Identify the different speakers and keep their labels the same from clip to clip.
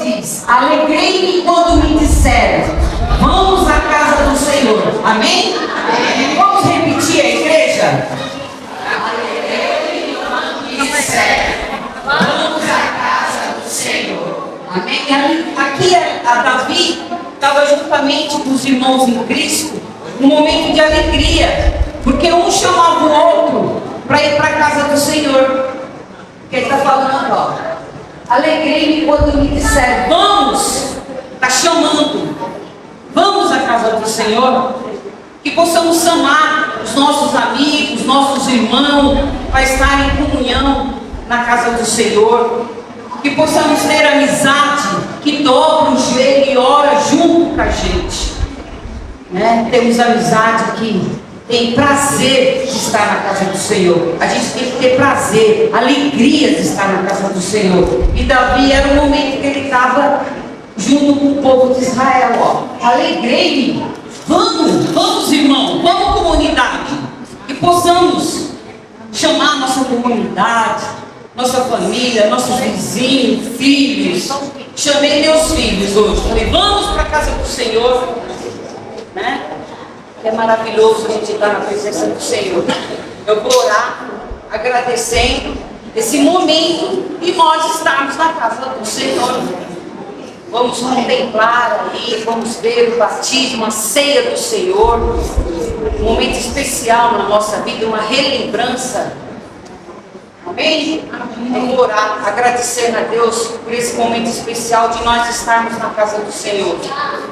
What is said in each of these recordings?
Speaker 1: diz: alegrei-me quando me disseram, vamos à casa do Senhor. Amém? Amém. Vamos repetir a igreja? Alegrei-me quando me disseram, vamos à casa do Senhor. Amém? Aqui a Davi estava juntamente com os irmãos em Cristo, num momento de alegria, porque um chamava o outro para ir para a casa do Senhor. Que ele está falando, ó, alegrei-me quando me disseram, vamos, está chamando, vamos à casa do Senhor, que possamos chamar os nossos amigos, nossos irmãos, para estar em comunhão na casa do Senhor, que possamos ter amizade, que dobra o joelho e ora junto com a gente, né? Temos amizade que tem prazer de estar na casa do Senhor. A gente tem que ter prazer, alegria de estar na casa do Senhor. E Davi era o momento que ele estava junto com o povo de Israel, ó. Alegrei-me. Vamos irmão, vamos comunidade. Que possamos chamar nossa comunidade, nossa família, nossos vizinhos, filhos. Chamei meus filhos hoje. Falei, vamos para a casa do Senhor, né? É maravilhoso a gente estar na presença do Senhor. Eu vou orar agradecendo esse momento e nós estarmos na casa do Senhor. Vamos contemplar aí, vamos ver o batismo, a ceia do Senhor, um momento especial na nossa vida, uma relembrança. Amém? Eu vou orar agradecendo a Deus por esse momento especial de nós estarmos na casa do Senhor.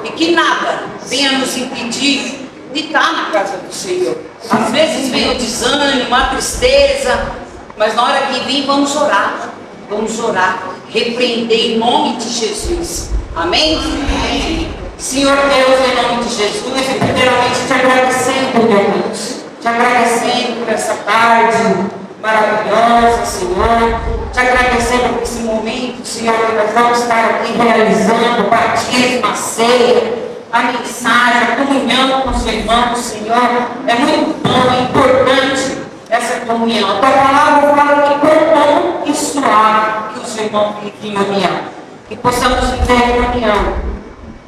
Speaker 1: E que nada venha nos impedir de estar na casa do Senhor. Às vezes vem o desânimo, a tristeza, mas na hora que vir vamos orar, repreender em nome de Jesus. Amém? Amém. Senhor Deus, em nome de Jesus, e primeiramente te agradecendo, meu Deus, te agradecendo por essa tarde maravilhosa, Senhor, te agradecendo por esse momento, Senhor, que nós vamos estar aqui realizando o batismo, a ceia, a mensagem, a comunhão com os irmãos, Senhor. É muito bom, é importante essa comunhão. A tua palavra fala que quão bom e suave que os irmãos vivem em união. Que possamos viver em união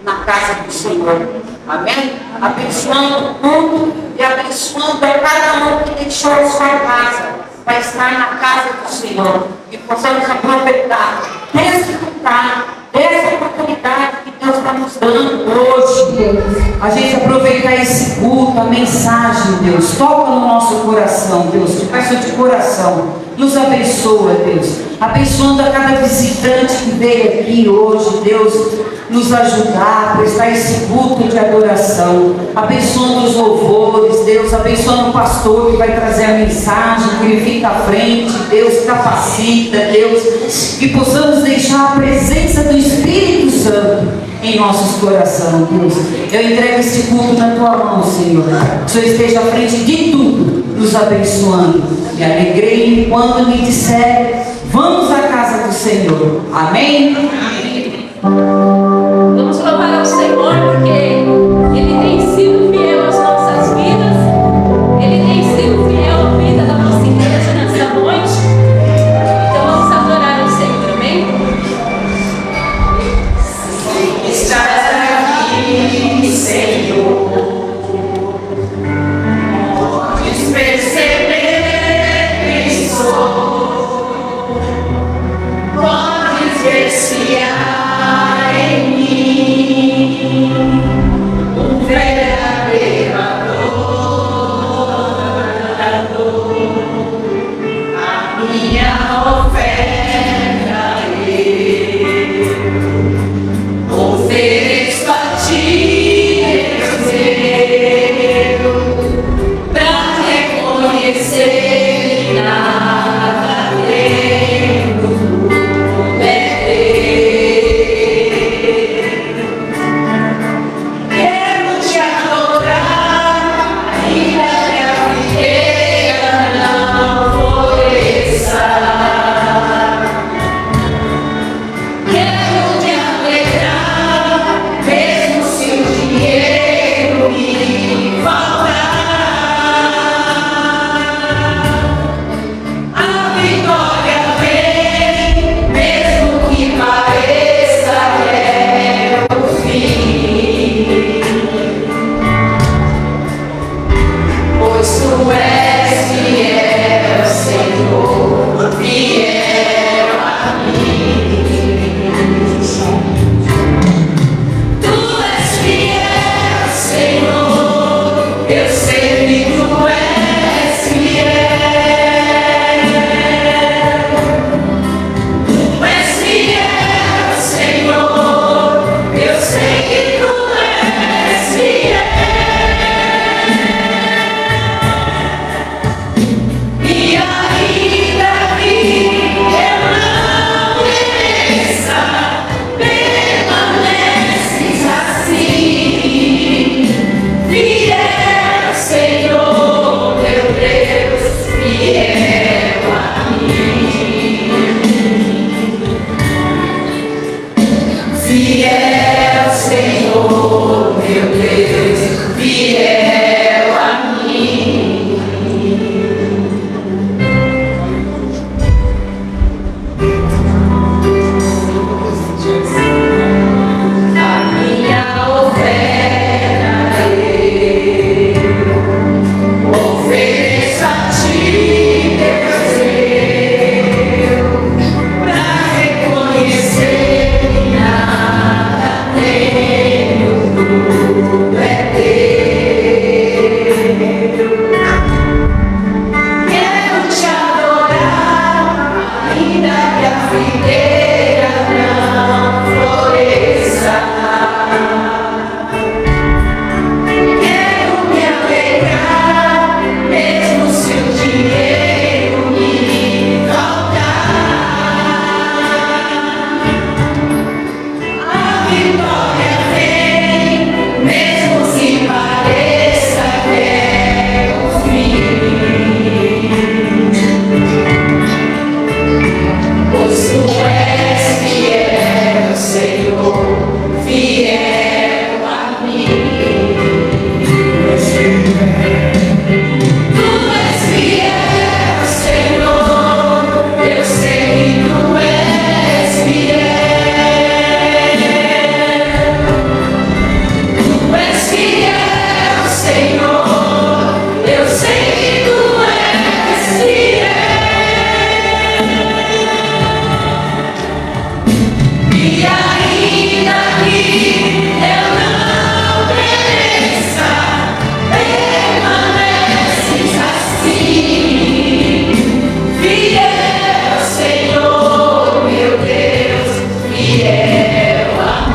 Speaker 1: na casa do Senhor. Amém? Abençoando o culto e abençoando a cada um que deixou a sua casa para estar na casa do Senhor. Que possamos aproveitar, desfrutar dessa oportunidade que Deus está nos dando hoje, Deus. A gente aproveitar esse culto, a mensagem, Deus. Toca no nosso coração, Deus. Te peço de coração. Nos abençoa, Deus. Abençoando a cada visitante que veio aqui hoje, Deus. Nos ajudar a prestar esse culto de adoração. Abençoando os louvores, Deus. Abençoando o pastor que vai trazer a mensagem, que ele fica à frente, Deus. Capacita, Deus. Que possamos deixar a presença do Espírito Santo em nossos corações, Deus. Eu entrego esse culto na tua mão, Senhor. Que o Senhor esteja à frente de tudo, nos abençoando. Me alegrei quando me disser, vamos à casa do Senhor. Amém? Amém.
Speaker 2: Vamos louvar ao Senhor, porque Ele tem sido fiel às nossas vidas. Ele tem sido fiel à vida da nossa igreja nessa noite. Então vamos adorar ao Senhor, amém?
Speaker 1: Estás aqui, Senhor. Podes perceber quem sou. Podes ver se há em mim meu Deus, fiel a mim. A minha oferta eu ofereço a ti, Deus meu, pra reconhecer que nada tenho, tudo é teu. Quero te adorar, ainda que a figueira não floresça. Quero me alegrar, mesmo se o dinheiro me faltar. A vitória vem, mesmo se pareça que é o fim. Pois tu és fiel, Senhor, fiel a mim. Tu és fiel, Senhor, eu sei que tu és fiel. Tu és fiel, Senhor, eu sei que tu és fiel. E ainda que eu não mereça, permaneces assim. Fiel, Senhor, meu Deus, fiel a mim.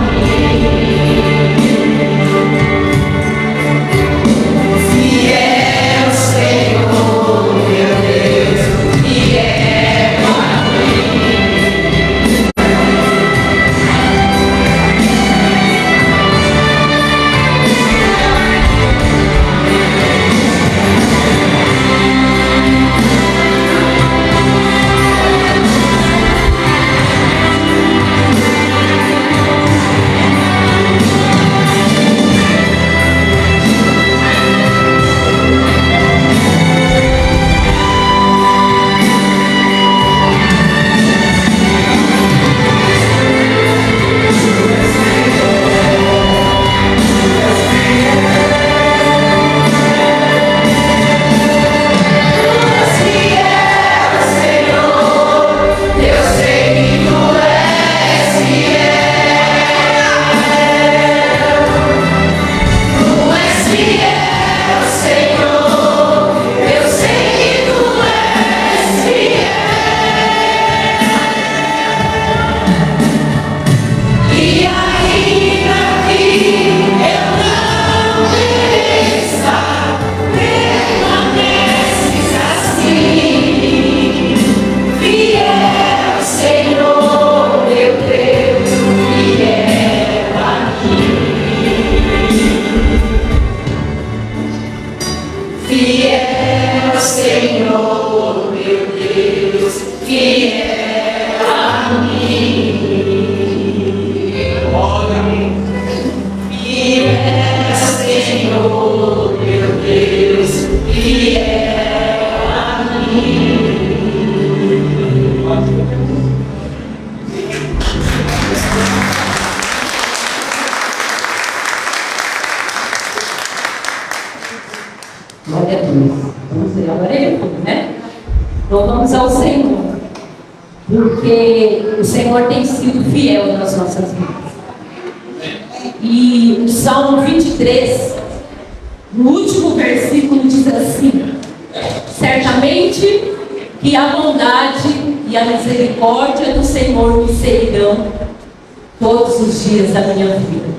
Speaker 1: Fiel, Senhor, meu Deus, fiel a mim. Fiel, Senhor, meu Deus, fiel a mim. Fiel, Senhor, meu Deus, fiel a mim.
Speaker 2: Glória a Deus. Vamos ver agora ele tudo, né? Louvamos ao Senhor, porque o Senhor tem sido fiel nas nossas vidas. E o Salmo 23, no último versículo, diz assim: certamente que a bondade e a misericórdia do Senhor me seguirão todos os dias da minha vida.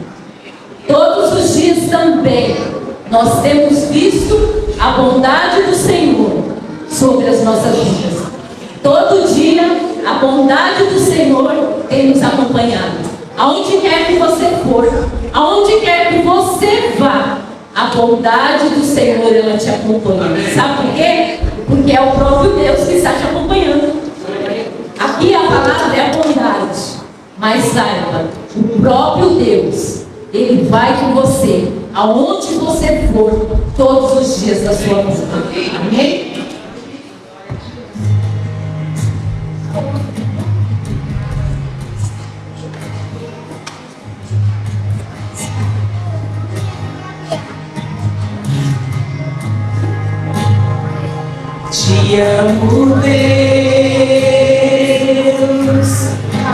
Speaker 2: Todos os dias também nós temos visto a bondade do Senhor sobre as nossas vidas. Todo dia a bondade do Senhor tem nos acompanhado. Aonde quer que você for, aonde quer que você vá, a bondade do Senhor, ela te acompanha. Sabe por quê? Porque é o próprio Deus que está te acompanhando. Aqui a palavra é a bondade, mas saiba, o próprio Deus Ele vai com você, aonde você for, todos os dias da sua vida. Amém?
Speaker 1: Te amo, Deus,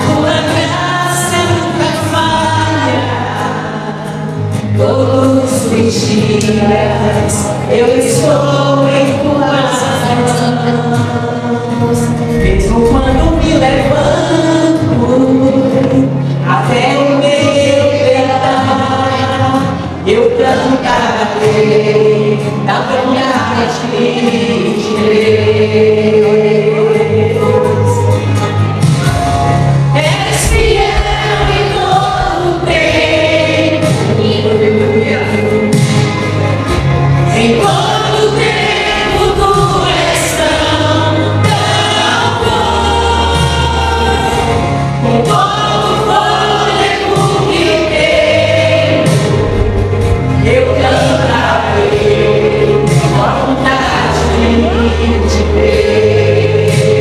Speaker 1: tua graça nunca falha. Todos os dias eu estou em tuas mãos, mesmo quando me levanto até o meu perdão, eu cantarei da bondade de Deus. És fiel em todo tempo, em todo tempo tu és tão bom. Com todo fôlego que tenho, eu cantarei a vontade de Deus.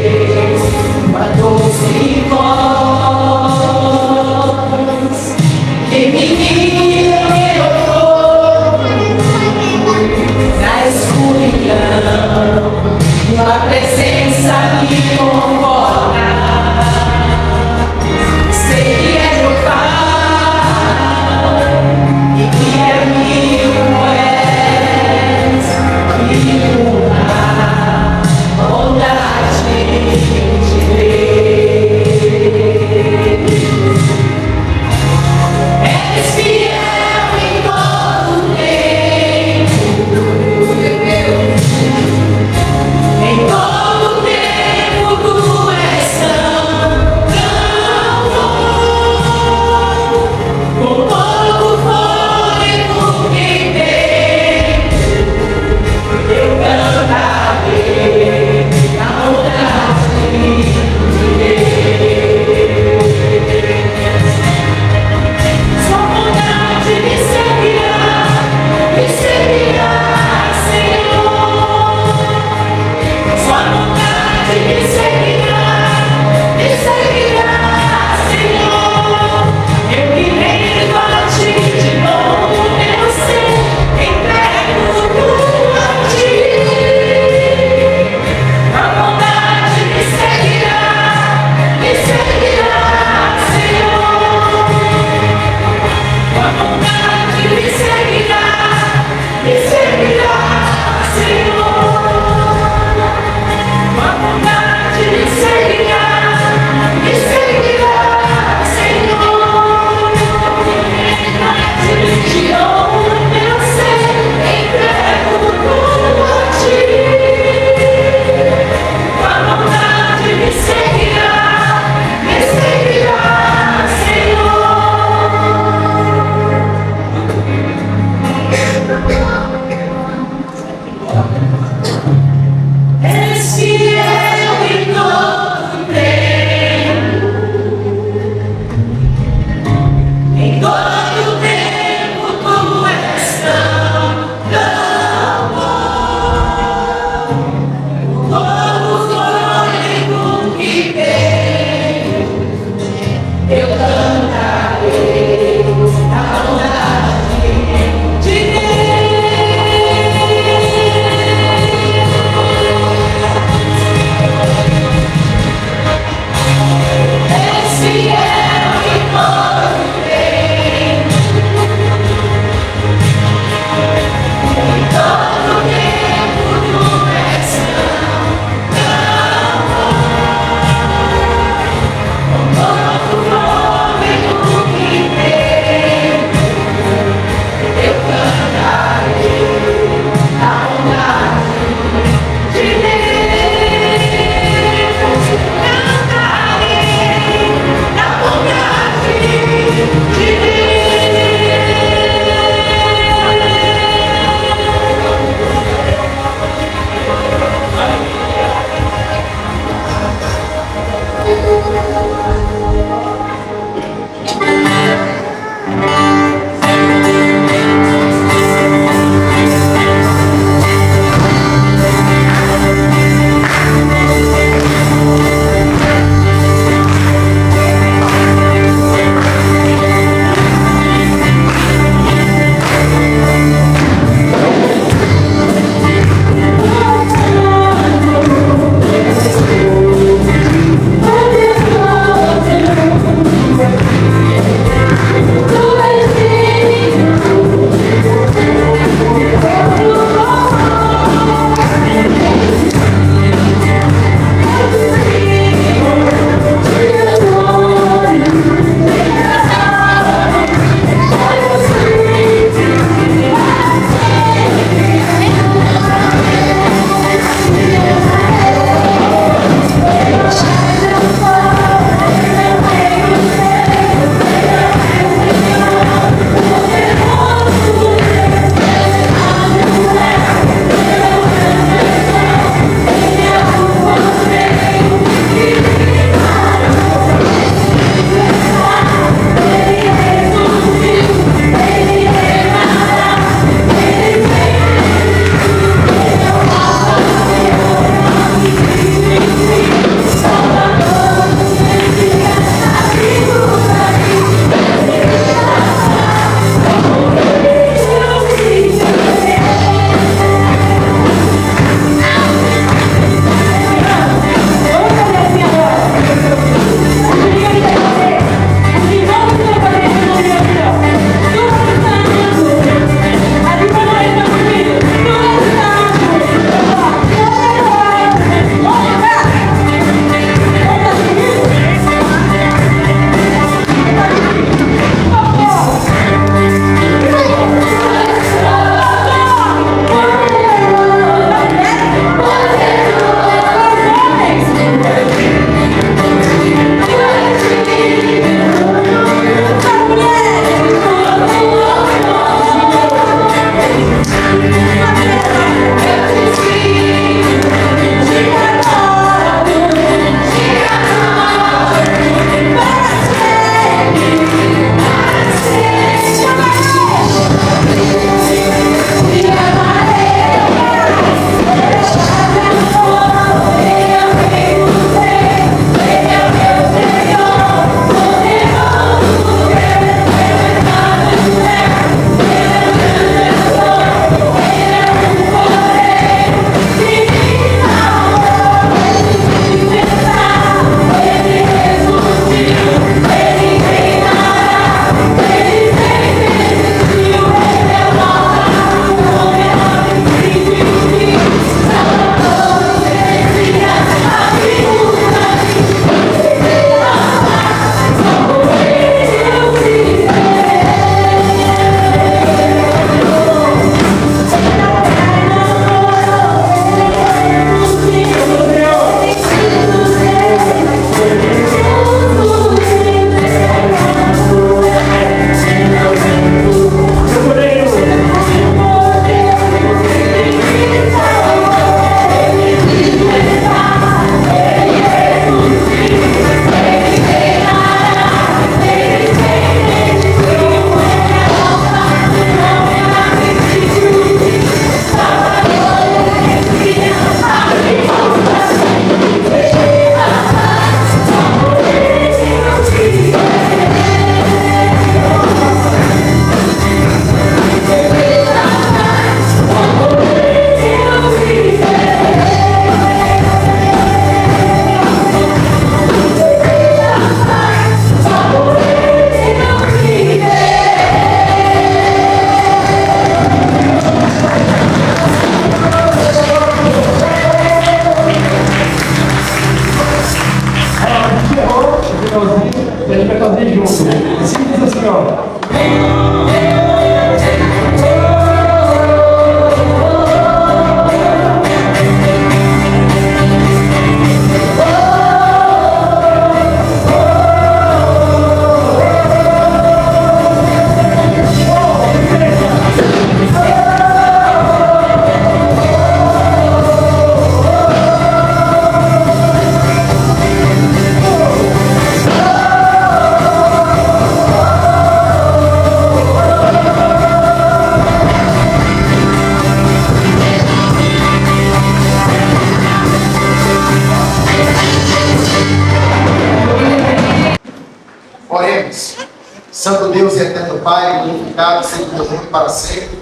Speaker 3: Deus e eterno Pai, glorificado seja o teu nome para sempre.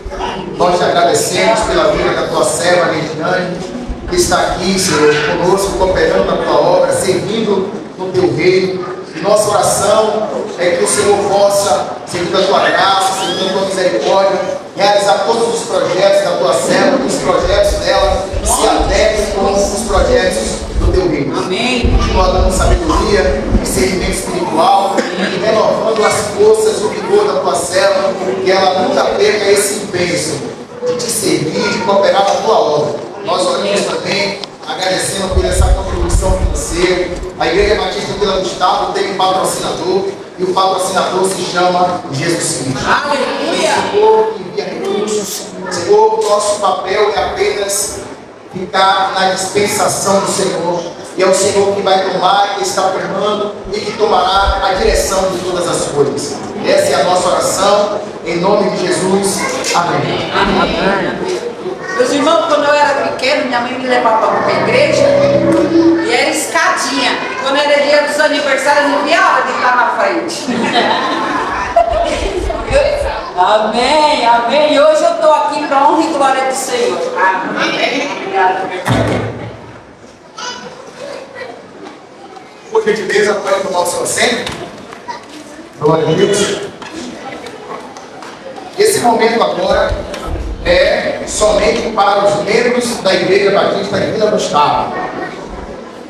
Speaker 3: Nós te agradecemos pela vida da tua serva, Reginane, que está aqui, Senhor, conosco, cooperando na tua obra, servindo no teu reino. E nossa oração é que o Senhor possa, segundo a tua graça, segundo a tua misericórdia, realizar todos os projetos da tua serva, que os projetos dela se adequem com os projetos do teu reino.
Speaker 1: Amém.
Speaker 3: Continua dando sabedoria, discernimento espiritual, e renovando as forças, o vigor da tua serva, que ela nunca perca esse empenho, Senhor, de te servir, de cooperar na tua obra. Nós oramos também, agradecendo por essa contribuição financeira. A Igreja Batista Vila do Estado tem um patrocinador, e o patrocinador se chama Jesus Cristo.
Speaker 1: Aleluia.
Speaker 3: Senhor, envia recursos. Senhor, nosso papel é apenas ficar na dispensação do Senhor. E é o Senhor que vai tomar, que está tomando e que tomará a direção de todas as coisas. Essa é a nossa oração, em nome de Jesus. Amém.
Speaker 1: Meus irmãos, quando eu era pequeno, minha mãe me levava para a igreja e era escadinha. E quando era dia dos aniversários, eu via a hora de estar na frente. Amém, amém. E hoje eu estou aqui para a honra e glória do Senhor. Amém. Obrigada.
Speaker 3: Por gentileza, pode tomar o seu assento. Glória a Deus. Esse momento agora é somente para os membros da Igreja Batista de Vila do Estado.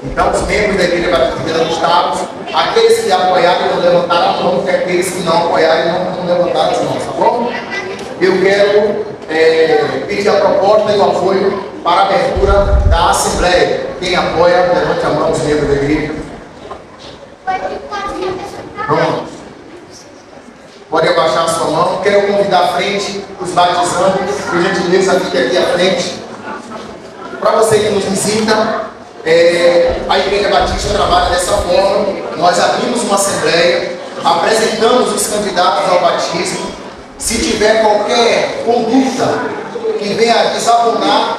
Speaker 3: Então, os membros da Igreja Batista de Vila do Estado, aqueles que apoiarem não levantaram a mão, e aqueles que não apoiarem não levantaram as mãos, tá bom? Eu quero pedir a proposta e o apoio para a abertura da Assembleia. Quem apoia, levante a mão, os membros da Igreja. Pronto. Pode abaixar a sua mão. Quero convidar à frente os batizandos. Por gentileza, fique aqui à frente. Para você que nos visita, a Igreja Batista trabalha dessa forma. Nós abrimos uma assembleia, apresentamos os candidatos ao batismo. Se tiver qualquer conduta que venha desabonar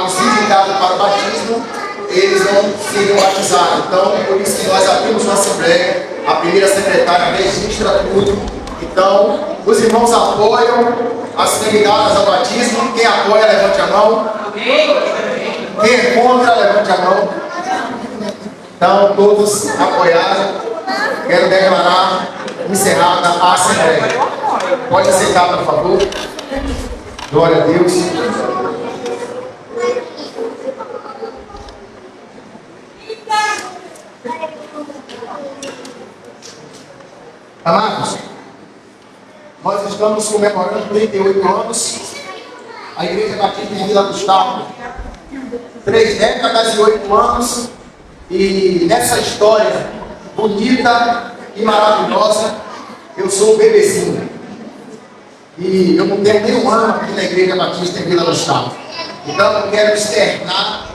Speaker 3: os indicados para o batismo, eles não seriam batizados. Então, por isso que nós abrimos uma assembleia. A primeira secretária registra tudo. Então, os irmãos apoiam as candidatas ao batismo. Quem apoia, levante a mão. Quem é contra, levante a mão. Então, todos apoiaram. Quero declarar encerrada a assembleia. Pode sentar, por favor. Glória a Deus. Amados, nós estamos comemorando 38 anos, a Igreja Batista de Vila do Estado, 3 décadas e 8 anos, e nessa história bonita e maravilhosa, eu sou um bebezinho, e eu não tenho nem um ano aqui na Igreja Batista de Vila do Estado. Então eu quero externar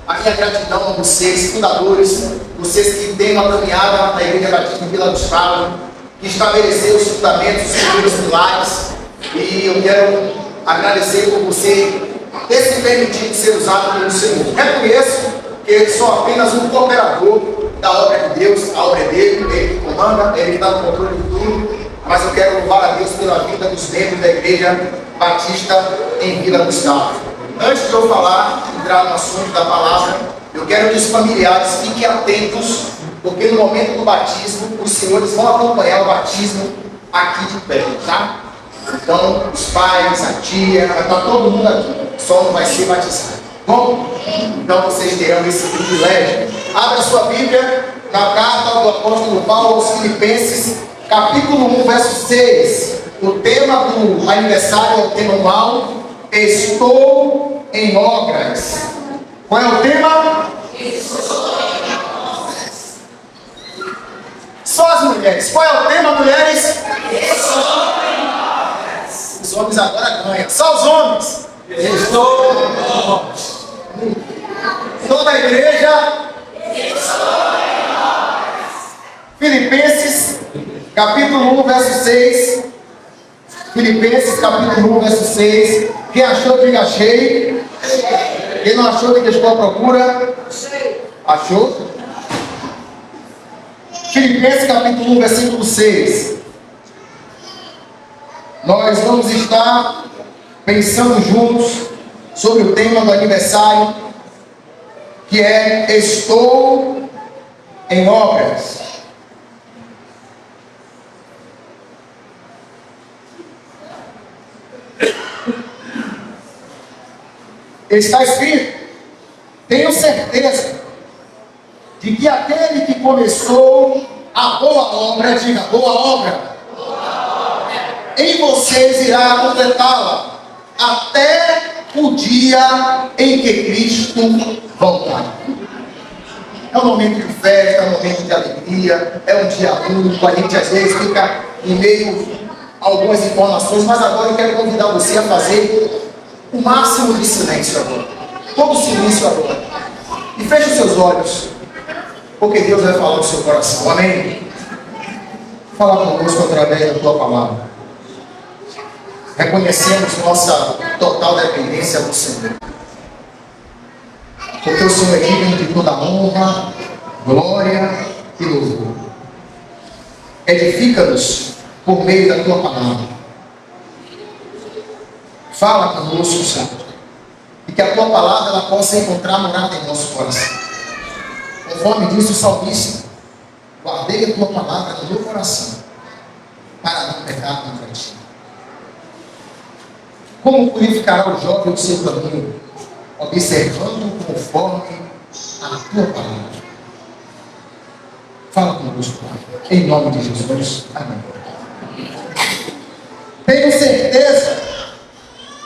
Speaker 3: a minha gratidão a vocês, fundadores, vocês que têm uma caminhada na Igreja Batista de Vila do Estado, que estabeleceu os fundamentos, os primeiros pilares, e eu quero agradecer por você ter se permitido ser usado pelo Senhor. Reconheço que eu sou apenas um cooperador da obra de Deus, a obra é dele, ele que comanda, ele que está no controle de tudo, mas eu quero louvar a Deus pela vida dos membros da Igreja Batista em Vila do Estado. Antes de eu entrar no assunto da palavra, eu quero que os familiares fiquem atentos, porque no momento do batismo, os senhores vão acompanhar o batismo aqui de perto, tá? Então, os pais, a tia, está todo mundo aqui, só não vai ser batizado. Bom? Então vocês terão esse privilégio. Abra sua Bíblia na carta do apóstolo Paulo aos Filipenses, capítulo 1, verso 6. O tema do aniversário é o tema anual, estou em obras. Qual é o tema? Estou em obras. Só as mulheres. Qual é o tema, mulheres? Estou em obras. Os homens agora ganham. Só os homens. Estou em obras. Toda a igreja. Estou em obras. Filipenses, capítulo 1, verso 6. Filipenses, capítulo 1, verso 6. Quem achou, diga achei. Quem não achou, diga estou à procura. Achou? Filipenses, capítulo 1, versículo 6. nós vamos estar pensando juntos sobre o tema do aniversário, que é Estou em Obras. Está escrito: tenho certeza de que aquele que começou a boa obra, diga boa obra, em vocês irá completá-la até o dia em que Cristo voltar. É um momento de festa, é um momento de alegria, é um dia único. A gente às vezes fica em meio a algumas informações, mas agora eu quero convidar você a fazer o máximo de silêncio agora. Todo silêncio agora. E feche os seus olhos, porque Deus vai falar no seu coração. Amém? Fala conosco através da tua palavra. Reconhecemos nossa total dependência do Senhor. Porque o Senhor é digno de toda honra, glória e louvor. Edifica-nos por meio da tua palavra. Fala conosco, Senhor. E que a tua palavra ela possa encontrar morada em nosso coração. Conforme diz o salmista: guardei a tua palavra no meu coração, para não pecar contra ti. Como purificará o jovem o seu caminho? Observando conforme a tua palavra. Fala conosco, Pai, em nome de Jesus. Amém. Tenho certeza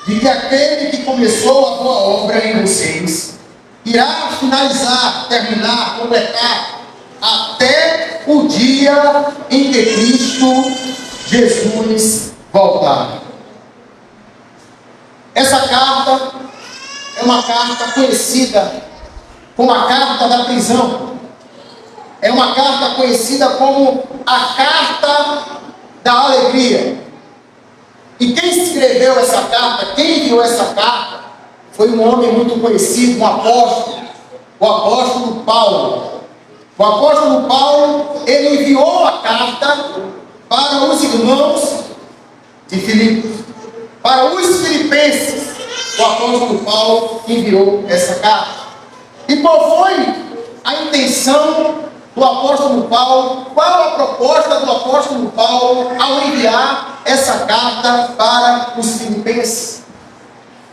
Speaker 3: de que aquele que começou a boa obra em vocês irá finalizar, terminar, completar até o dia em que Cristo Jesus voltar. Essa carta é uma carta conhecida como a carta da prisão. É uma carta conhecida como a carta da alegria. E quem escreveu essa carta, quem enviou essa carta, foi um homem muito conhecido, um apóstolo, o apóstolo Paulo. O apóstolo Paulo, ele enviou a carta para os irmãos de Filipos. Para os filipenses, o apóstolo Paulo enviou essa carta. E qual foi a intenção do apóstolo Paulo? Qual a proposta do apóstolo Paulo ao enviar essa carta para os filipenses?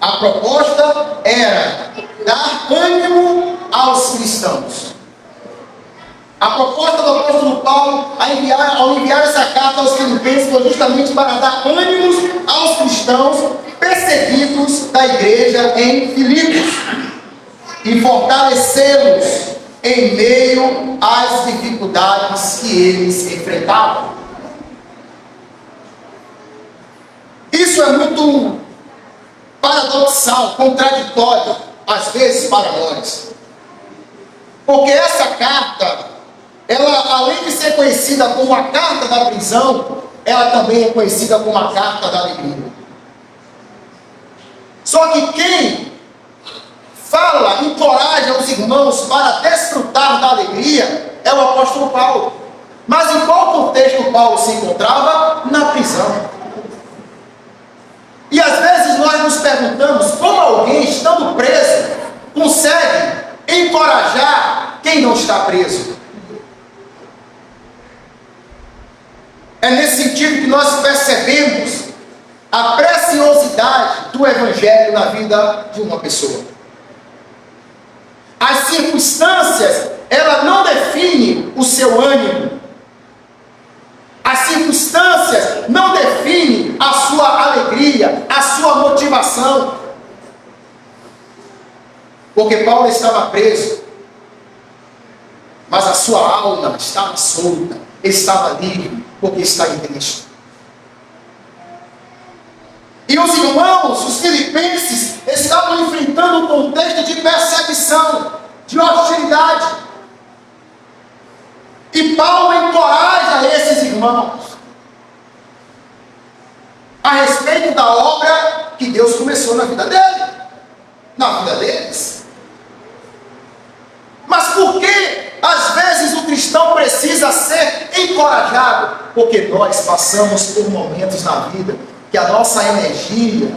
Speaker 3: A proposta era dar ânimo aos cristãos. A proposta do apóstolo Paulo ao enviar essa carta aos filipenses foi justamente para dar ânimos aos cristãos perseguidos da igreja em Filipos e fortalecê-los em meio às dificuldades que eles enfrentavam. Isso é muito paradoxal, contraditório, às vezes para nós. Porque essa carta, ela, além de ser conhecida como a carta da prisão, ela também é conhecida como a carta da alegria. Só que quem fala, encoraja os irmãos para desfrutar da alegria é o apóstolo Paulo. Mas em qual contexto Paulo se encontrava? Na prisão. E às vezes nós nos perguntamos como alguém, estando preso, consegue encorajar quem não está preso. É nesse sentido que nós percebemos a preciosidade do Evangelho na vida de uma pessoa. As circunstâncias, ela não define o seu ânimo. As circunstâncias não definem a sua alegria, a sua motivação. Porque Paulo estava preso, mas a sua alma estava solta, estava livre, porque está em Cristo. E os irmãos, os filipenses, estavam enfrentando um contexto de perseguição, de hostilidade. E Paulo encoraja esses irmãos a respeito da obra que Deus começou na vida dele, na vida deles. Mas por que às vezes o cristão precisa ser encorajado? Porque nós passamos por momentos na vida que a nossa energia,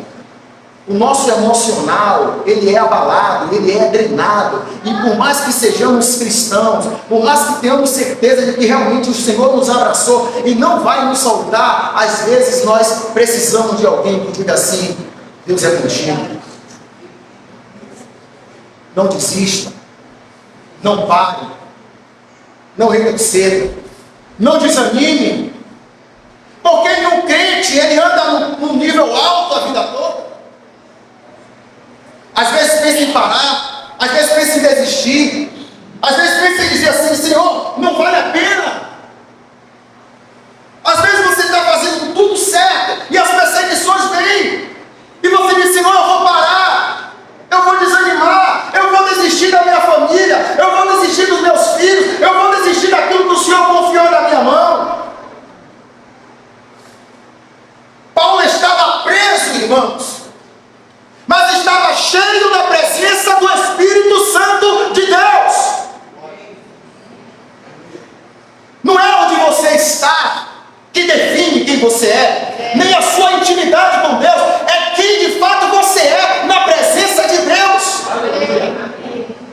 Speaker 3: o nosso emocional, ele é abalado, ele é drenado. E por mais que sejamos cristãos, por mais que tenhamos certeza de que realmente o Senhor nos abraçou e não vai nos soltar, às vezes nós precisamos de alguém que diga assim: Deus é contigo. Não desista. Não pare. Não retroceda. Não desanime. Porque um crente, ele anda num nível alto a vida toda. Às vezes pensa em parar, às vezes pensa em desistir, às vezes pensa em dizer assim: Senhor, não vale a pena. Às vezes você está fazendo tudo certo e as perseguições vêm, e você diz: Senhor, eu vou parar, eu vou desanimar, eu vou desistir da minha família, eu vou desistir dos meus filhos, eu vou desistir daquilo que o Senhor confiou na minha mão. Paulo estava preso, irmãos, mas estava cheio da presença do Espírito Santo de Deus. Não é onde você está que define quem você é, nem a sua intimidade com Deus, é quem de fato você é na presença de Deus.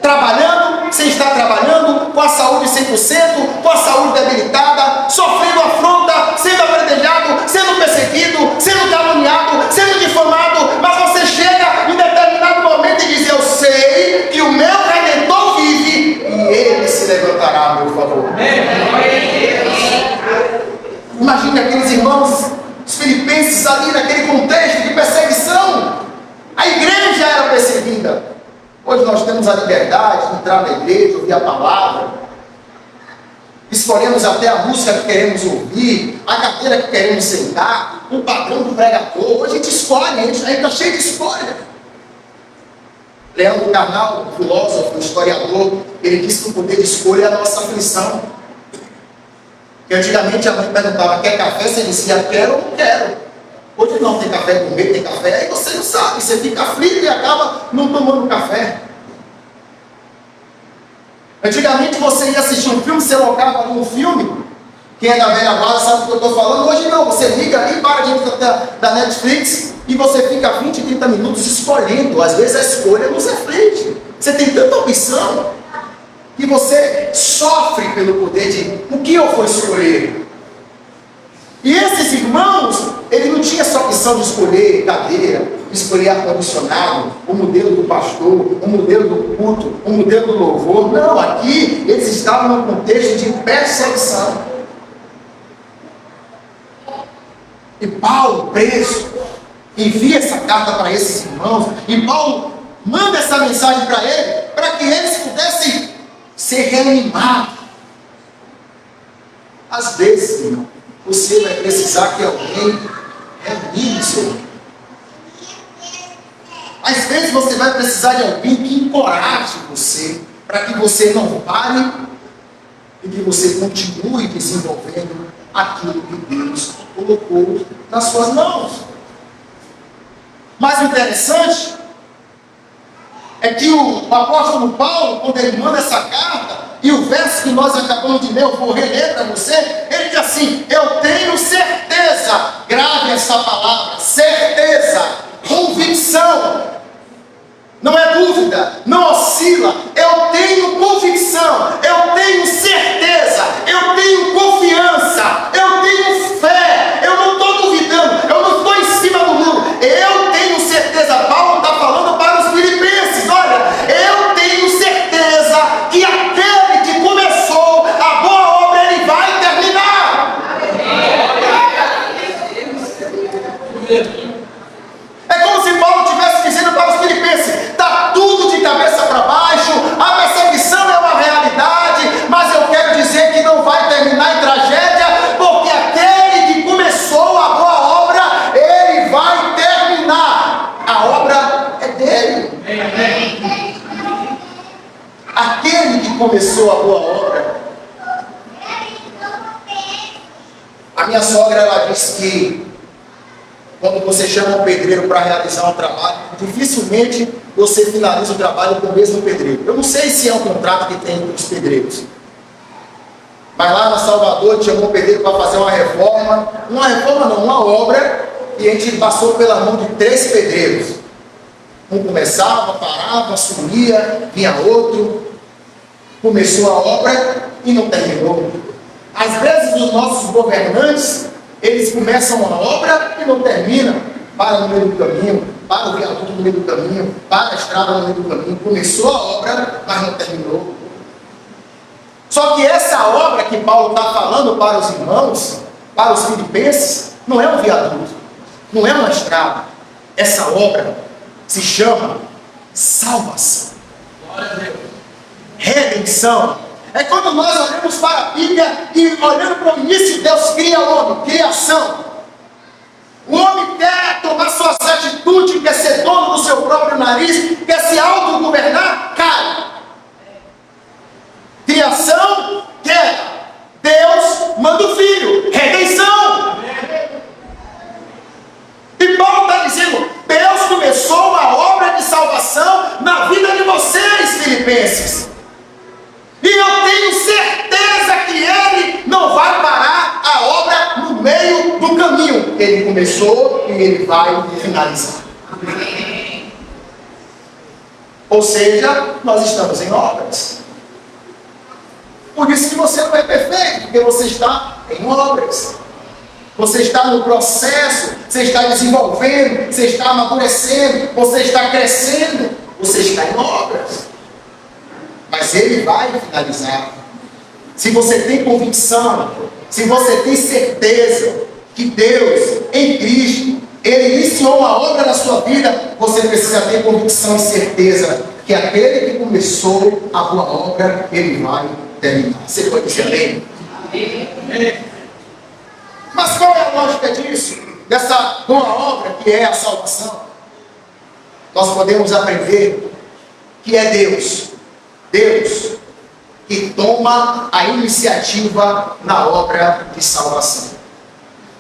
Speaker 3: Trabalhando, você está trabalhando, com a saúde 100%, com a saúde debilitada, sofrendo afronta, sendo apedrejado, sendo perseguido, sendo caluniado, sendo difamado, mas você chega em determinado momento e diz: eu sei que o meu Redentor vive e ele se levantará a meu favor. Imagine aqueles irmãos, os filipenses ali naquele contexto de perseguição. A igreja era perseguida. Hoje nós temos a liberdade de entrar na igreja, ouvir a palavra. Escolhemos até a música que queremos ouvir, a cadeira que queremos sentar, o padrão do pregador. Hoje a gente escolhe, a gente está cheio de escolha. Leandro Carnal, filósofo, historiador, ele disse que o poder de escolha é a nossa aflição. Que antigamente a mãe perguntava: quer café? Você dizia: quero ou não quero. Hoje não, tem café com meio, tem café, aí você não sabe, você fica aflito e acaba não tomando café. Antigamente você ia assistir um filme, você locava ali um filme, quem é da velha guarda sabe o que eu estou falando. Hoje não, você liga ali, para dentro da Netflix e você fica 20, 30 minutos escolhendo. Às vezes a escolha nos aflige. Você tem tanta opção que você sofre pelo poder de: o que eu vou escolher? E esses irmãos, ele não tinha essa opção de escolher cadeira, de escolher ar-condicionado, o modelo do pastor, o modelo do culto, o modelo do louvor. Não, aqui eles estavam num contexto de perseguição. E Paulo, preso, envia essa carta para esses irmãos, e Paulo manda essa mensagem para que eles pudessem ser reanimados. Às vezes, irmão, você vai precisar que alguém reanime o seu. Às vezes você vai precisar de alguém que encoraje você, para que você não pare e que você continue desenvolvendo aquilo que Deus colocou nas suas mãos. Mas o interessante é que o apóstolo Paulo, quando ele manda essa carta, e o verso que nós acabamos de ler, eu vou reler para você, ele diz assim: eu tenho certeza, grave essa palavra, certeza, convicção, não é dúvida, não oscila, eu tenho convicção, eu tenho certeza, eu tenho confiança, eu tenho fé, eu não estou duvidando, eu não estou em cima do muro, eu tenho certeza. Paulo está falando para os filipenses: olha, eu tenho certeza que aquele que começou a boa obra, ele vai terminar. É como se Paulo estivesse dizendo para os filipenses: está tudo de cabeça para baixo, a perseguição é uma realidade, mas eu quero dizer que não vai terminar em tragédia, porque aquele que começou a boa obra, ele vai terminar. A obra é dele. Aquele que começou a boa obra. A minha sogra, ela disse que quando você chama um pedreiro para realizar um trabalho, dificilmente você finaliza o trabalho com o mesmo pedreiro. Eu não sei se é um contrato que tem entre os pedreiros, mas lá na Salvador chamou um pedreiro para fazer uma reforma não, uma obra, e a gente passou pela mão de 3 pedreiros. Um começava, parava, sumia, vinha outro, começou a obra e não terminou. Às vezes os nossos governantes, eles começam a obra e não terminam, para no meio do caminho, para o viaduto no meio do caminho, para a estrada no meio do caminho. Começou a obra, mas não terminou. Só que essa obra que Paulo está falando para os irmãos, para os filipenses, não é um viaduto, não é uma estrada. Essa obra se chama salvação. Redenção. É quando nós olhamos para a Bíblia e olhando para o início, Deus cria o homem, criação. O homem quer tomar suas atitudes, quer ser dono do seu próprio nariz, quer se autogovernar, cai. Criação, queda. Deus manda o filho, redenção. E Paulo está dizendo, Deus começou a obra de salvação na vida de vocês, filipenses. E eu tenho certeza que Ele não vai parar a obra no meio do caminho. Ele começou e Ele vai finalizar. Ou seja, nós estamos em obras. Por isso que você não é perfeito, porque você está em obras. Você está no processo, você está desenvolvendo, você está amadurecendo, você está crescendo, você está em obras. Mas Ele vai finalizar. Se você tem convicção, se você tem certeza que Deus, em Cristo, Ele iniciou uma obra na sua vida, você precisa ter convicção e certeza que aquele que começou a boa obra, Ele vai terminar. Você pode dizer amém? Amém. Mas qual é a lógica disso? Dessa boa obra que é a salvação? Nós podemos aprender que é Deus que toma a iniciativa na obra de salvação.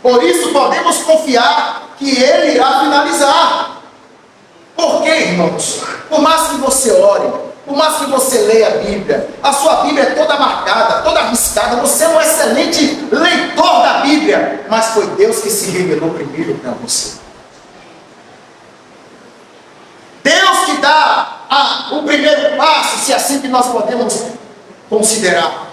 Speaker 3: Por isso podemos confiar que Ele irá finalizar. Por quê, irmãos? Por mais que você ore, por mais que você leia a Bíblia, a sua Bíblia é toda marcada, toda arriscada, você é um excelente leitor da Bíblia, mas foi Deus que se revelou primeiro para você. Deus que dá o primeiro passo, se assim que nós podemos considerar.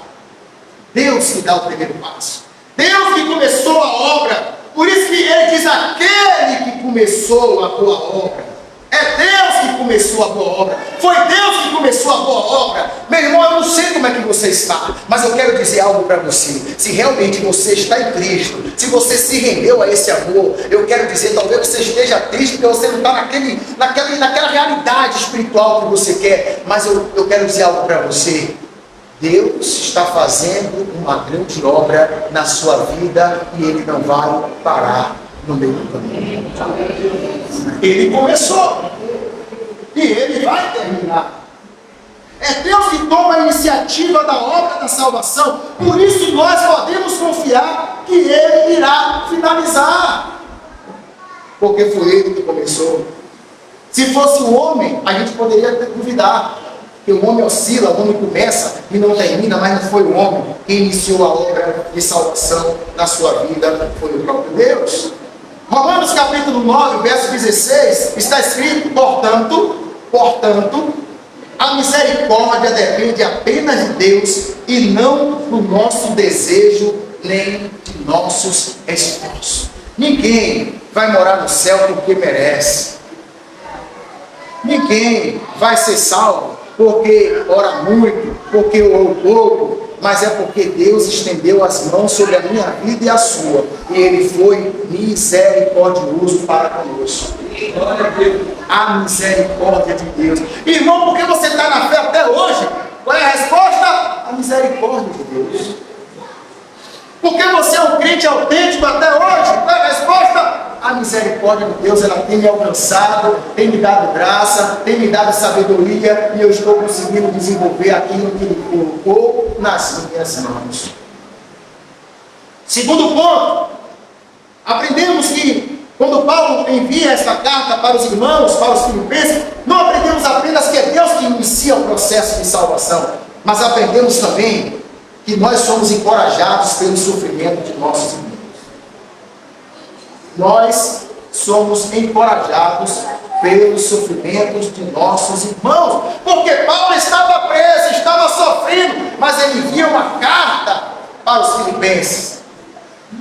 Speaker 3: Deus que dá o primeiro passo. Deus que começou a obra. Por isso que Ele diz, aquele que começou a boa obra. É Deus que começou a boa obra. Foi Deus que começou a boa obra. Meu irmão, eu não sei como é que você está, mas eu quero dizer algo para você. Se realmente você está em Cristo, se você se rendeu a esse amor, eu quero dizer, talvez você esteja triste porque você não está naquela realidade espiritual que você quer. Mas eu quero dizer algo para você. Deus está fazendo uma grande obra na sua vida e Ele não vai parar no meio do caminho. Ele começou e Ele vai terminar. É Deus que toma a iniciativa da obra da salvação. Por isso nós podemos confiar que Ele irá finalizar, porque foi Ele que começou. Se fosse um homem, a gente poderia duvidar, que o homem oscila, o homem começa e não termina, mas não foi o homem que iniciou a obra de salvação na sua vida, foi o próprio Deus. Romanos capítulo 9, verso 16, está escrito, portanto, a misericórdia depende apenas de Deus e não do nosso desejo nem de nossos esforços. Ninguém vai morar no céu porque merece. Ninguém vai ser salvo porque ora muito, porque orou pouco, mas é porque Deus estendeu as mãos sobre a minha vida e a sua, e Ele foi misericordioso para conosco. A misericórdia de Deus. Irmão, por que você está na fé até hoje? Qual é a resposta? A misericórdia de Deus. Porque você é um crente autêntico até hoje? Qual é a resposta? A misericórdia de Deus, ela tem me alcançado, tem me dado graça, tem me dado sabedoria, e eu estou conseguindo desenvolver aquilo que Ele colocou nas minhas mãos. Segundo ponto, aprendemos que quando Paulo envia esta carta para os irmãos, para os filipenses, não aprendemos apenas que é Deus que inicia o processo de salvação, mas aprendemos também que nós somos encorajados pelo sofrimento de nossos irmãos. Nós somos encorajados pelos sofrimentos de nossos irmãos. Porque Paulo estava preso, estava sofrendo, mas ele envia uma carta para os filipenses.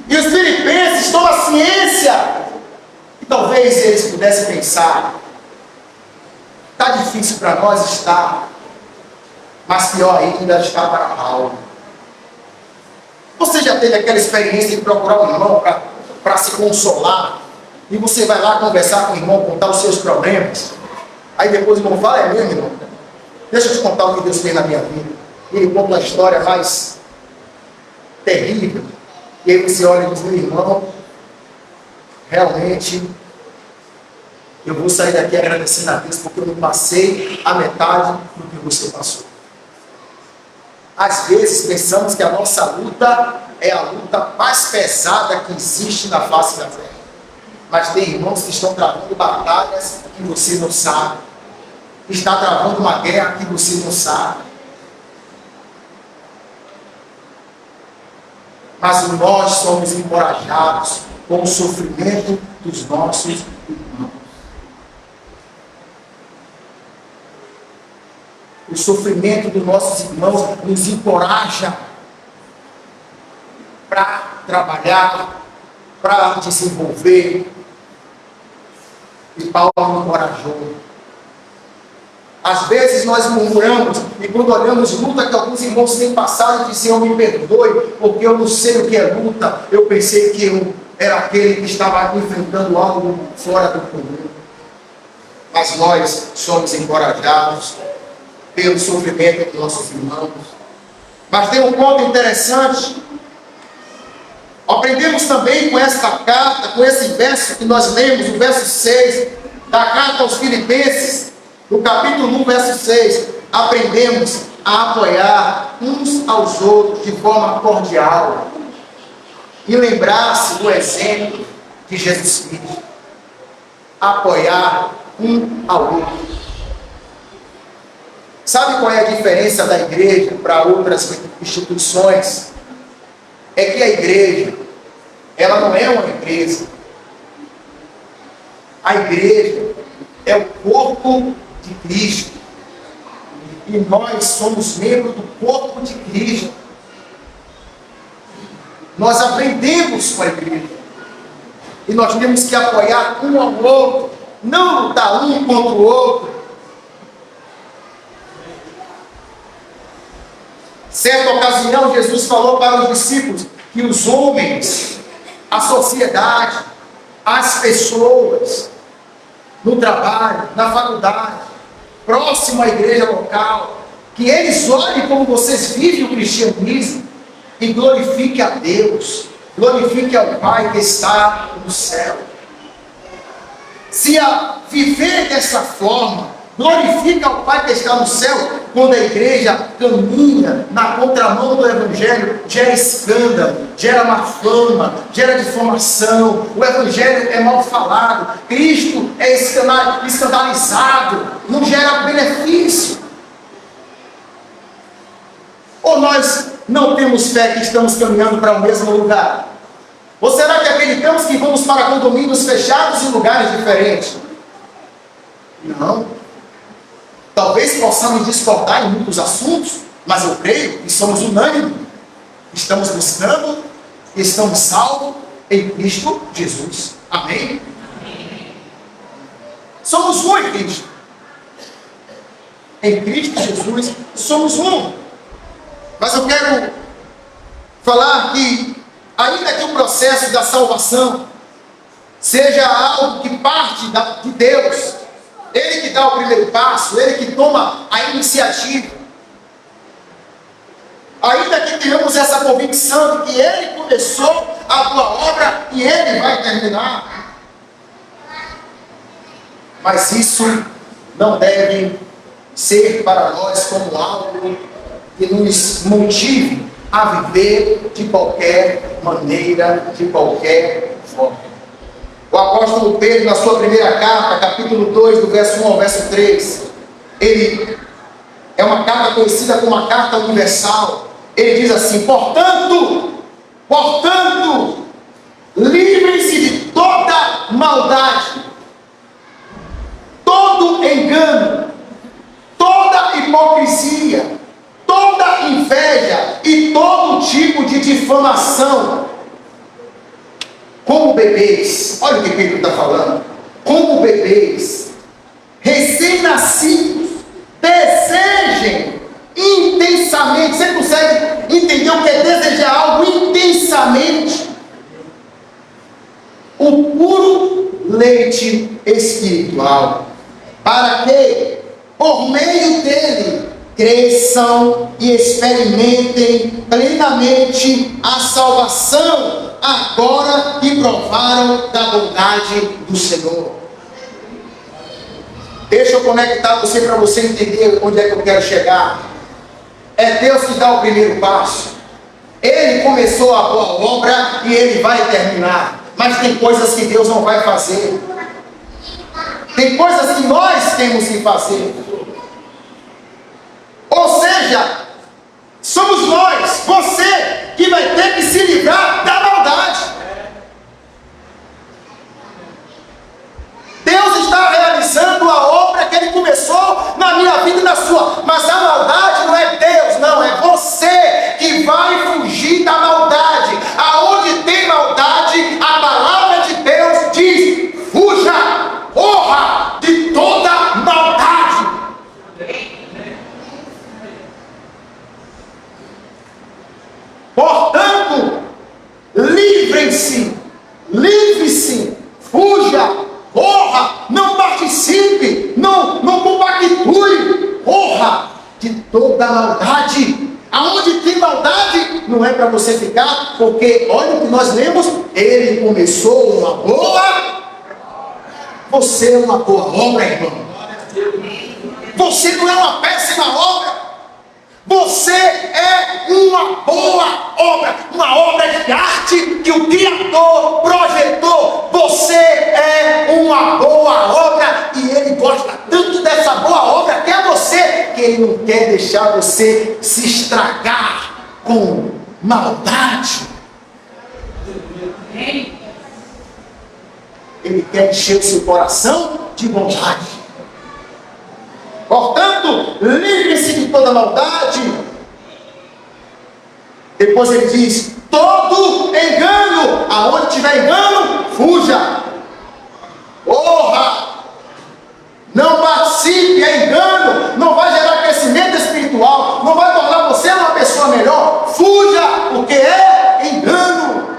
Speaker 3: E os filipenses tomam a ciência. E talvez eles pudessem pensar: está difícil para nós, está, mas pior ainda está para Paulo. Você já teve aquela experiência de procurar um irmão para se consolar? E você vai lá conversar com o irmão, contar os seus problemas. Aí depois o irmão fala: é mesmo, irmão? Deixa eu te contar o que Deus fez na minha vida. E ele conta uma história mais terrível. E aí você olha e diz: meu irmão, realmente eu vou sair daqui agradecendo a Deus, porque eu não passei a metade do que você passou. Às vezes pensamos que a nossa luta é a luta mais pesada que existe na face da terra. Mas tem irmãos que estão travando batalhas que você não sabe. Está travando uma guerra que você não sabe. Mas nós somos encorajados com o sofrimento dos nossos irmãos. O sofrimento dos nossos irmãos nos encoraja para trabalhar, para desenvolver. E Paulo me encorajou. Às vezes nós murmuramos, e quando olhamos luta que alguns irmãos têm passado, dizem: Senhor, me perdoe, porque eu não sei o que é luta. Eu pensei que eu era aquele que estava enfrentando algo fora do comum. Mas nós somos encorajados pelo sofrimento dos nossos irmãos. Mas tem um ponto interessante. Aprendemos também com esta carta, com esse verso que nós lemos, o verso 6 da carta aos Filipenses, no capítulo 1, verso 6, aprendemos a apoiar uns aos outros de forma cordial e lembrar-se do exemplo de Jesus Cristo. Apoiar um ao outro. Sabe qual é a diferença da igreja para outras instituições? É que a igreja, ela não é uma empresa. A igreja é o corpo de Cristo. E nós somos membros do corpo de Cristo. Nós aprendemos com a igreja. E nós temos que apoiar um ao outro, não lutar um contra o outro. Certa ocasião, Jesus falou para os discípulos que os homens, a sociedade, as pessoas, no trabalho, na faculdade, próximo à igreja local, que eles olhem como vocês vivem o cristianismo e glorifiquem a Deus, glorifiquem ao Pai que está no céu. Se viver dessa forma, glorifica ao Pai que está no céu. Quando a igreja caminha na contramão do Evangelho, gera escândalo, gera má fama, gera difamação. O Evangelho é mal falado, Cristo é escandalizado, não gera benefício. Ou nós não temos fé que estamos caminhando para o mesmo lugar? Ou será que acreditamos que vamos para condomínios fechados em lugares diferentes? Não. Talvez possamos discordar em muitos assuntos, mas eu creio que somos unânimes. Estamos buscando e estamos salvos em Cristo Jesus. Amém? Somos um em Cristo. Em Cristo Jesus somos um. Mas eu quero falar que, ainda que o processo da salvação seja algo que parte de Deus, Ele que dá o primeiro passo, Ele que toma a iniciativa. Ainda que tenhamos essa convicção de que Ele começou a tua obra e Ele vai terminar. Mas isso não deve ser para nós como algo que nos motive a viver de qualquer maneira, de qualquer forma. O apóstolo Pedro, na sua primeira carta, capítulo 2, do verso 1 ao verso 3, ele é uma carta conhecida como a carta universal. Ele diz assim: portanto, livrem-se de toda maldade, todo engano, toda hipocrisia, toda inveja e todo tipo de difamação. Como bebês, olha o que Pedro está falando, como bebês, recém-nascidos, desejem intensamente. Você consegue entender o que é desejar algo intensamente? O puro leite espiritual, para que, por meio dele, cresçam e experimentem plenamente a salvação, agora que provaram da bondade do Senhor. Deixa eu conectar você para você entender onde é que eu quero chegar. É Deus que dá o primeiro passo. Ele começou a boa obra e Ele vai terminar. Mas tem coisas que Deus não vai fazer. Tem coisas que nós temos que fazer. Ou seja, somos nós, você, que vai ter que se livrar da maldade. Deus está realizando a obra que Ele começou na minha vida e na sua. Mas a maldade não é Deus, não. É você que vai fugir da maldade. Aonde tem maldade, a palavra de Deus diz: fuja, corra de toda maldade. Portanto, livrem-se, livre-se, fuja, corra, não participe, não compactue, corra de toda maldade. Aonde tem maldade, não é para você ficar, porque olha o que nós lemos, Ele começou uma boa, você é uma boa obra, irmão. Você não é uma péssima obra. Você é uma boa obra, uma obra de arte que o Criador projetou. Você é uma boa obra e Ele gosta tanto dessa boa obra que é você, que Ele não quer deixar você se estragar com maldade. Ele quer encher o seu coração de bondade. Portanto, livre-se de toda maldade. Depois ele diz: todo engano, aonde tiver engano, fuja. Corra. Não participe, é engano, não vai gerar crescimento espiritual, não vai tornar você uma pessoa melhor. Fuja, porque é engano.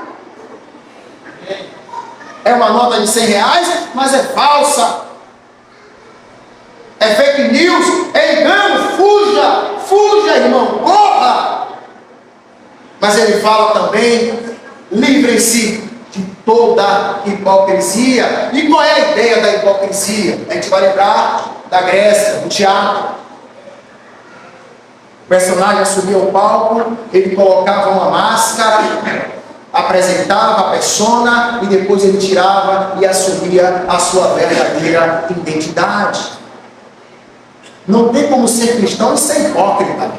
Speaker 3: É uma nota de R$100, mas é falsa. É fake news, é engano, fuja, fuja, irmão, corra. Mas ele fala também: livrem-se de toda hipocrisia. E qual é a ideia da hipocrisia? A gente vai lembrar da Grécia, do teatro. O personagem assumia o palco, ele colocava uma máscara, apresentava a persona e depois ele tirava e assumia a sua verdadeira identidade. Não tem como ser cristão e ser hipócrita.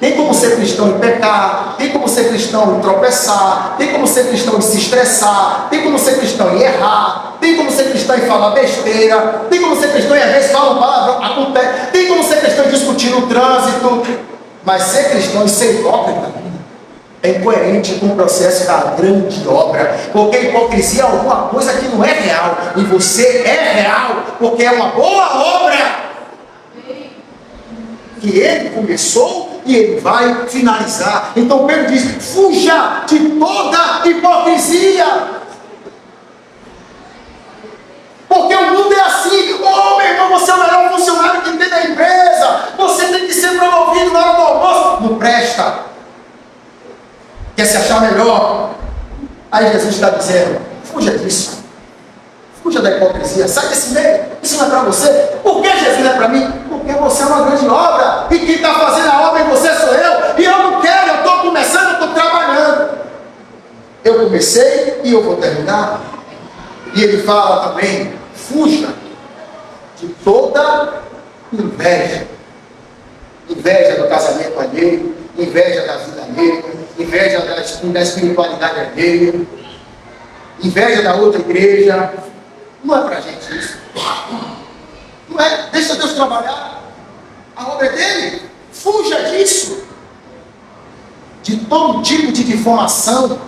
Speaker 3: Tem como ser cristão e pecar, tem como ser cristão e tropeçar, tem como ser cristão e se estressar, tem como ser cristão e errar, tem como ser cristão e falar besteira, tem como ser cristão e às vezes fala uma palavra, acontece, tem como ser cristão e discutir no trânsito. Mas ser cristão e ser hipócrita é incoerente com o processo da grande obra, porque a hipocrisia é alguma coisa que não é real, e você é real, porque é uma boa obra que Ele começou e Ele vai finalizar. Então Pedro diz: fuja de toda hipocrisia, porque o mundo é assim. Oh, meu irmão, você é o melhor funcionário que tem na empresa, você tem que ser promovido na hora do almoço. Não presta, quer se achar melhor. Aí Jesus está dizendo: fuja disso, fuja da hipocrisia, sai desse meio. Isso não é para você. Por que Jesus não é para mim? Porque você é uma grande obra, e quem está fazendo a obra em você sou eu, e eu não quero, eu estou começando, eu estou trabalhando. Eu comecei e eu vou terminar. E ele fala também: fuja de toda inveja. Inveja do casamento alheio, inveja da vida alheia, inveja da espiritualidade alheia. inveja da outra igreja. Não é para a gente isso. Não é, deixa Deus trabalhar. A obra é dele. Fuja disso. De todo tipo de difamação.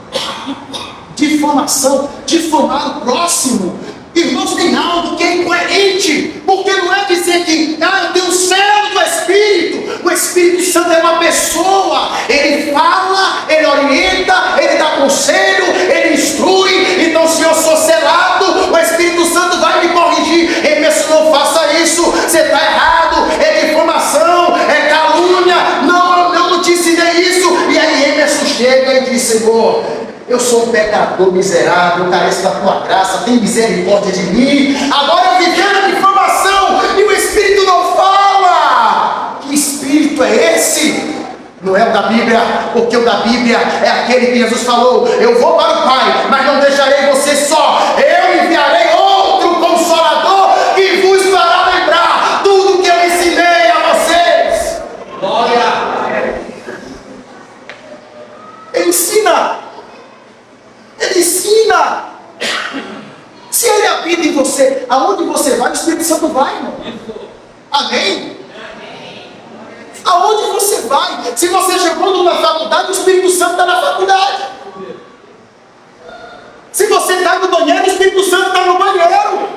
Speaker 3: Difamar o próximo. Irmãos, tem algo que é incoerente, porque não é dizer que eu tenho céu do Espírito. O Espírito Santo é uma pessoa, ele fala, ele orienta, ele dá conselho, ele instrui. Então, se eu sou selado, o Espírito Santo vai me corrigir. Emerson, não faça isso, você está errado, é difamação, é calúnia. Não, eu não te ensinei isso. E aí Emerson chega e diz: Senhor, eu sou um pecador miserável, eu careço da tua graça, tem misericórdia de mim. Agora eu vivendo a difamação e o Espírito não fala. Que Espírito é esse? Não é o da Bíblia, porque o da Bíblia é aquele que Jesus falou: eu vou para o Pai, mas não deixarei você só. Eu enviarei outro Consolador que vos fará lembrar tudo que eu ensinei a vocês. Glória! Ele ensina. Ele ensina. Se ele habita em você, aonde você vai, o Espírito Santo vai, irmão. Amém? Aonde você vai? Se você chegou numa faculdade, o Espírito Santo está na faculdade. Se você está no banheiro, o Espírito Santo está no banheiro.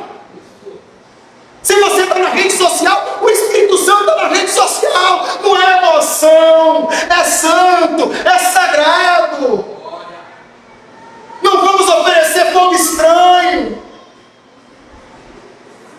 Speaker 3: Se você está na rede social, o Espírito Santo está na rede social. Não é emoção, é santo, é sagrado. Não vamos oferecer fogo estranho.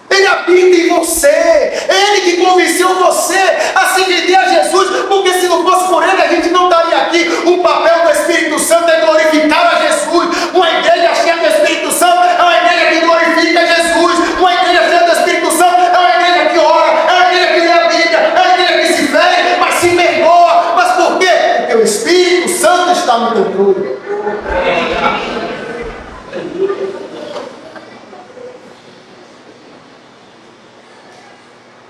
Speaker 3: Ele habita em você. Ele que convenceu você a se render a Jesus. Porque se não fosse por ele, a gente não estaria aqui. O papel do Espírito Santo é glorificar a Jesus. Uma igreja cheia do Espírito Santo é uma igreja que glorifica Jesus. Uma igreja cheia do Espírito Santo é uma igreja que ora, é uma igreja que lê a Bíblia, é uma igreja que se fere, mas se perdoa. Mas por quê? Porque o Espírito Santo está no controle.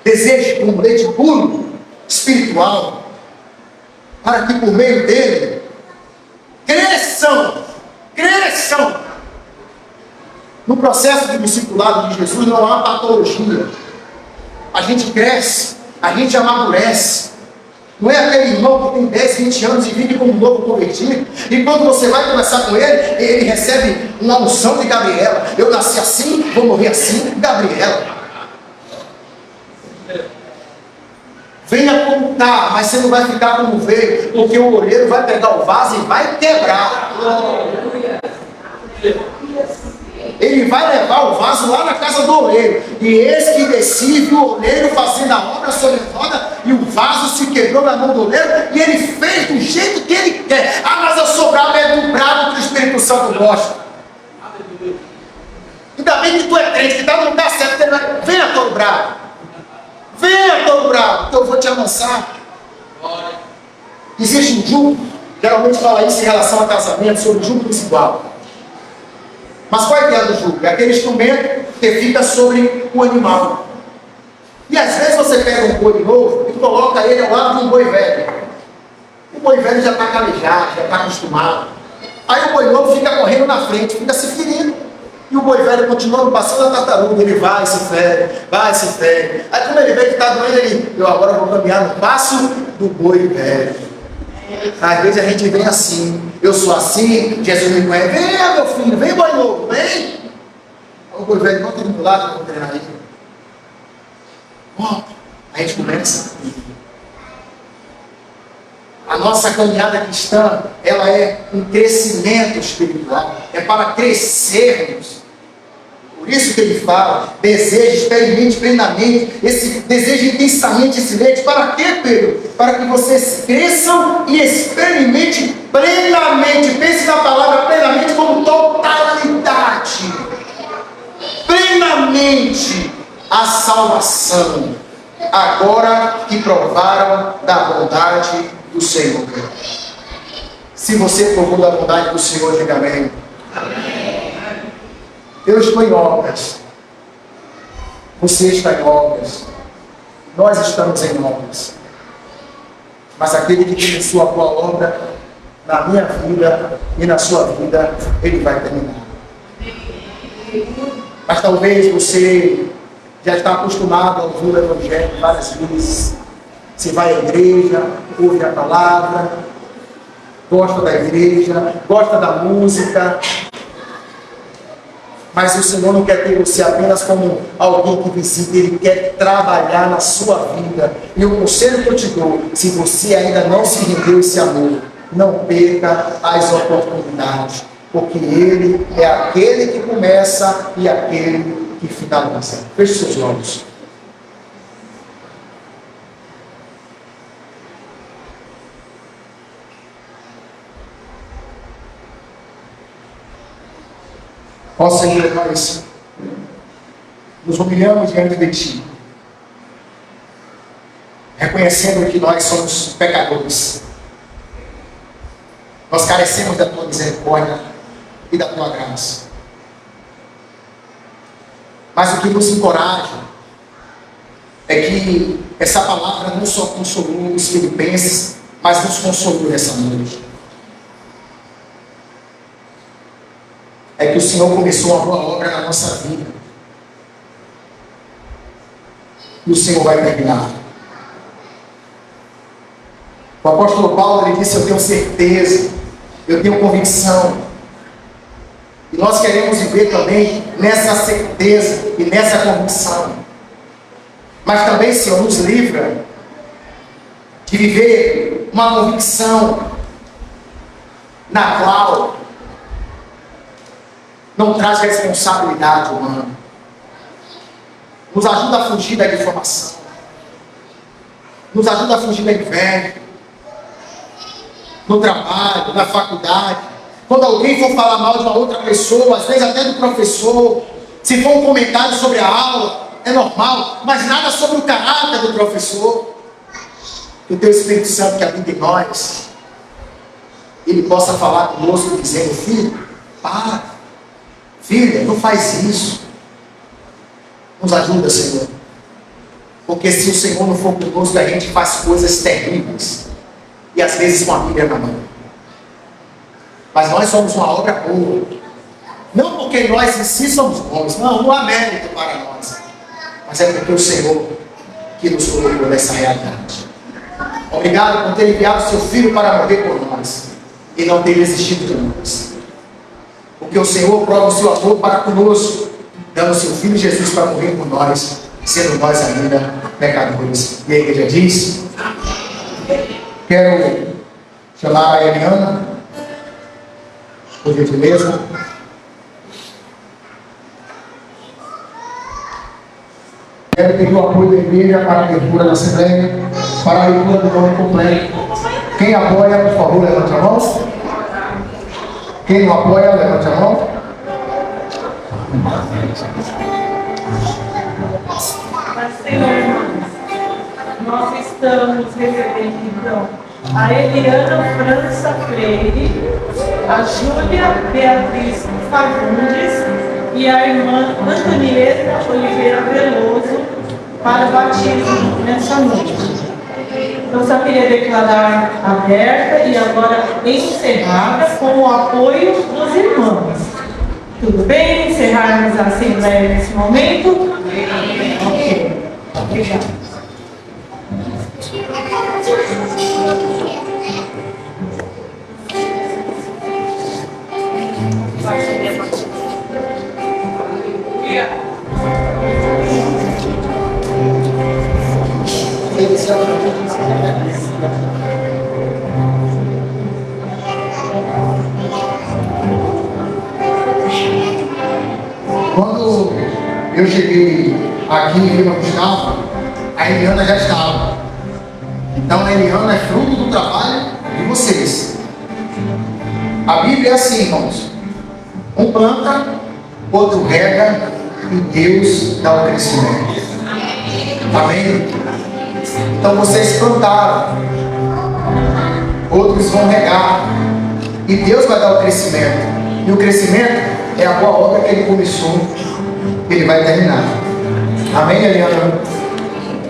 Speaker 3: Deseje um leite puro, espiritual, para que por meio dele cresçam. No processo de discipulado de Jesus não há patologia. A gente cresce, a gente amadurece. Não é aquele irmão que tem 10, 20 anos e vive como um novo convertido. E quando você vai conversar com ele, ele recebe uma unção de Gabriela. Eu nasci assim, vou morrer assim, Gabriela. Venha como está, mas você não vai ficar como veio, porque o olheiro vai pegar o vaso e vai quebrar. Ele vai levar o vaso lá na casa do oleiro. E eis que desci, viu o oleiro fazendo a obra sobre a roda, e o vaso se quebrou na mão do oleiro, e ele fez do jeito que ele quer. Ah, mas eu sou bravo, é do bravo que o Espírito Santo gosta. Ainda bem que tu é crente, que não dá certo. Venha todo bravo. Venha todo bravo, que eu vou te amansar. Existe um jugo, geralmente fala isso em relação a casamento, sobre o jugo desigual. Mas qual é a ideia do jugo? É aquele instrumento que fica sobre o animal. E às vezes você pega um boi novo e coloca ele ao lado de um boi velho. O boi velho já está calejado, já está acostumado. Aí o boi novo fica correndo na frente, fica se ferindo. E o boi velho continua passando a tartaruga, ele vai, se fere. Aí quando ele vê que está doendo, eu agora vou caminhar no passo do boi velho. Às vezes a gente vem assim, eu sou assim, Jesus me conhece. Vem, meu filho, vem, boi novo, vem. O boi velho, bota ele do lado, eu vou treinar ele. A gente começa. A nossa caminhada cristã, ela é um crescimento espiritual, é para crescermos. Por isso que ele fala, deseje, experimente plenamente, deseje intensamente esse leite. Para quê, Pedro? Para que vocês cresçam e experimente plenamente. Pense na palavra plenamente como totalidade. Plenamente a salvação. Agora que provaram da bondade do Senhor. Se você provou da bondade do Senhor, diga amém. Eu estou em obras. Você está em obras. Nós estamos em obras. Mas aquele que começou a boa obra na minha vida e na sua vida, ele vai terminar. Mas talvez você já está acostumado a ouvir o Evangelho várias vezes. Você vai à igreja, ouve a palavra, gosta da igreja, gosta da música. Mas o Senhor não quer ter você apenas como alguém que visita, Ele quer trabalhar na sua vida. E o conselho que eu te dou, se você ainda não se rendeu esse amor, não perca as oportunidades, porque Ele é aquele que começa e aquele que finaliza. Feche seus olhos. Ó Senhor, nós nos humilhamos diante de Ti, reconhecendo que nós somos pecadores. Nós carecemos da Tua misericórdia e da Tua graça. Mas o que nos encoraja é que essa palavra não só consolou os filipenses, mas nos consolou nessa noite. É que o Senhor começou uma boa obra na nossa vida. E o Senhor vai terminar. O apóstolo Paulo, ele disse: eu tenho certeza, eu tenho convicção. E nós queremos viver também nessa certeza e nessa convicção. Mas também, Senhor, nos livra de viver uma convicção na qual não traz responsabilidade humana. Nos ajuda a fugir da difamação. Nos ajuda a fugir da inveja. No trabalho, na faculdade. Quando alguém for falar mal de uma outra pessoa, às vezes até do professor, se for um comentário sobre a aula, é normal, mas nada sobre o caráter do professor. Que o Teu Espírito Santo que habita em nós, Ele possa falar conosco dizendo: filho, para. Filha, não faz isso. Nos ajuda, Senhor. Porque se o Senhor não for conosco, a gente faz coisas terríveis. E às vezes com a Bíblia na mão. Mas nós somos uma obra boa. Não porque nós em si somos bons. Não há mérito para nós. Mas é porque o Senhor que nos colocou nessa realidade. Obrigado por ter enviado o Seu Filho para morrer por nós. E não ter desistido de nós. Porque o Senhor prova o Seu amor para conosco, dando o Seu Filho Jesus para morrer por nós, sendo nós ainda pecadores. E a igreja diz: quero chamar a Eliana, por gentileza. Quero pedir o apoio da igreja para a leitura da Assembleia, para a leitura do nome completo. Quem apoia, por favor, levante a mão. Quem não apoia, levante a mão.
Speaker 2: Senhor, irmãos, nós estamos recebendo então a Eliana França Freire, a Júlia Beatriz Fagundes e a irmã Antonieta Oliveira Veloso para o batismo nessa noite. Eu só queria declarar aberta e agora encerrada com o apoio dos irmãos. Tudo bem? Encerrarmos a Assembleia nesse momento? Ok. Obrigada.
Speaker 3: Quando eu cheguei aqui em Vila Gustavo, a Eliana já estava. Então a Eliana é fruto do trabalho de vocês. A Bíblia é assim, irmãos: um planta, outro rega e Deus dá o crescimento. Amém? Então vocês plantaram, outros vão regar e Deus vai dar o crescimento. E o crescimento é a boa obra que Ele começou, Ele vai terminar. Amém, Eliana?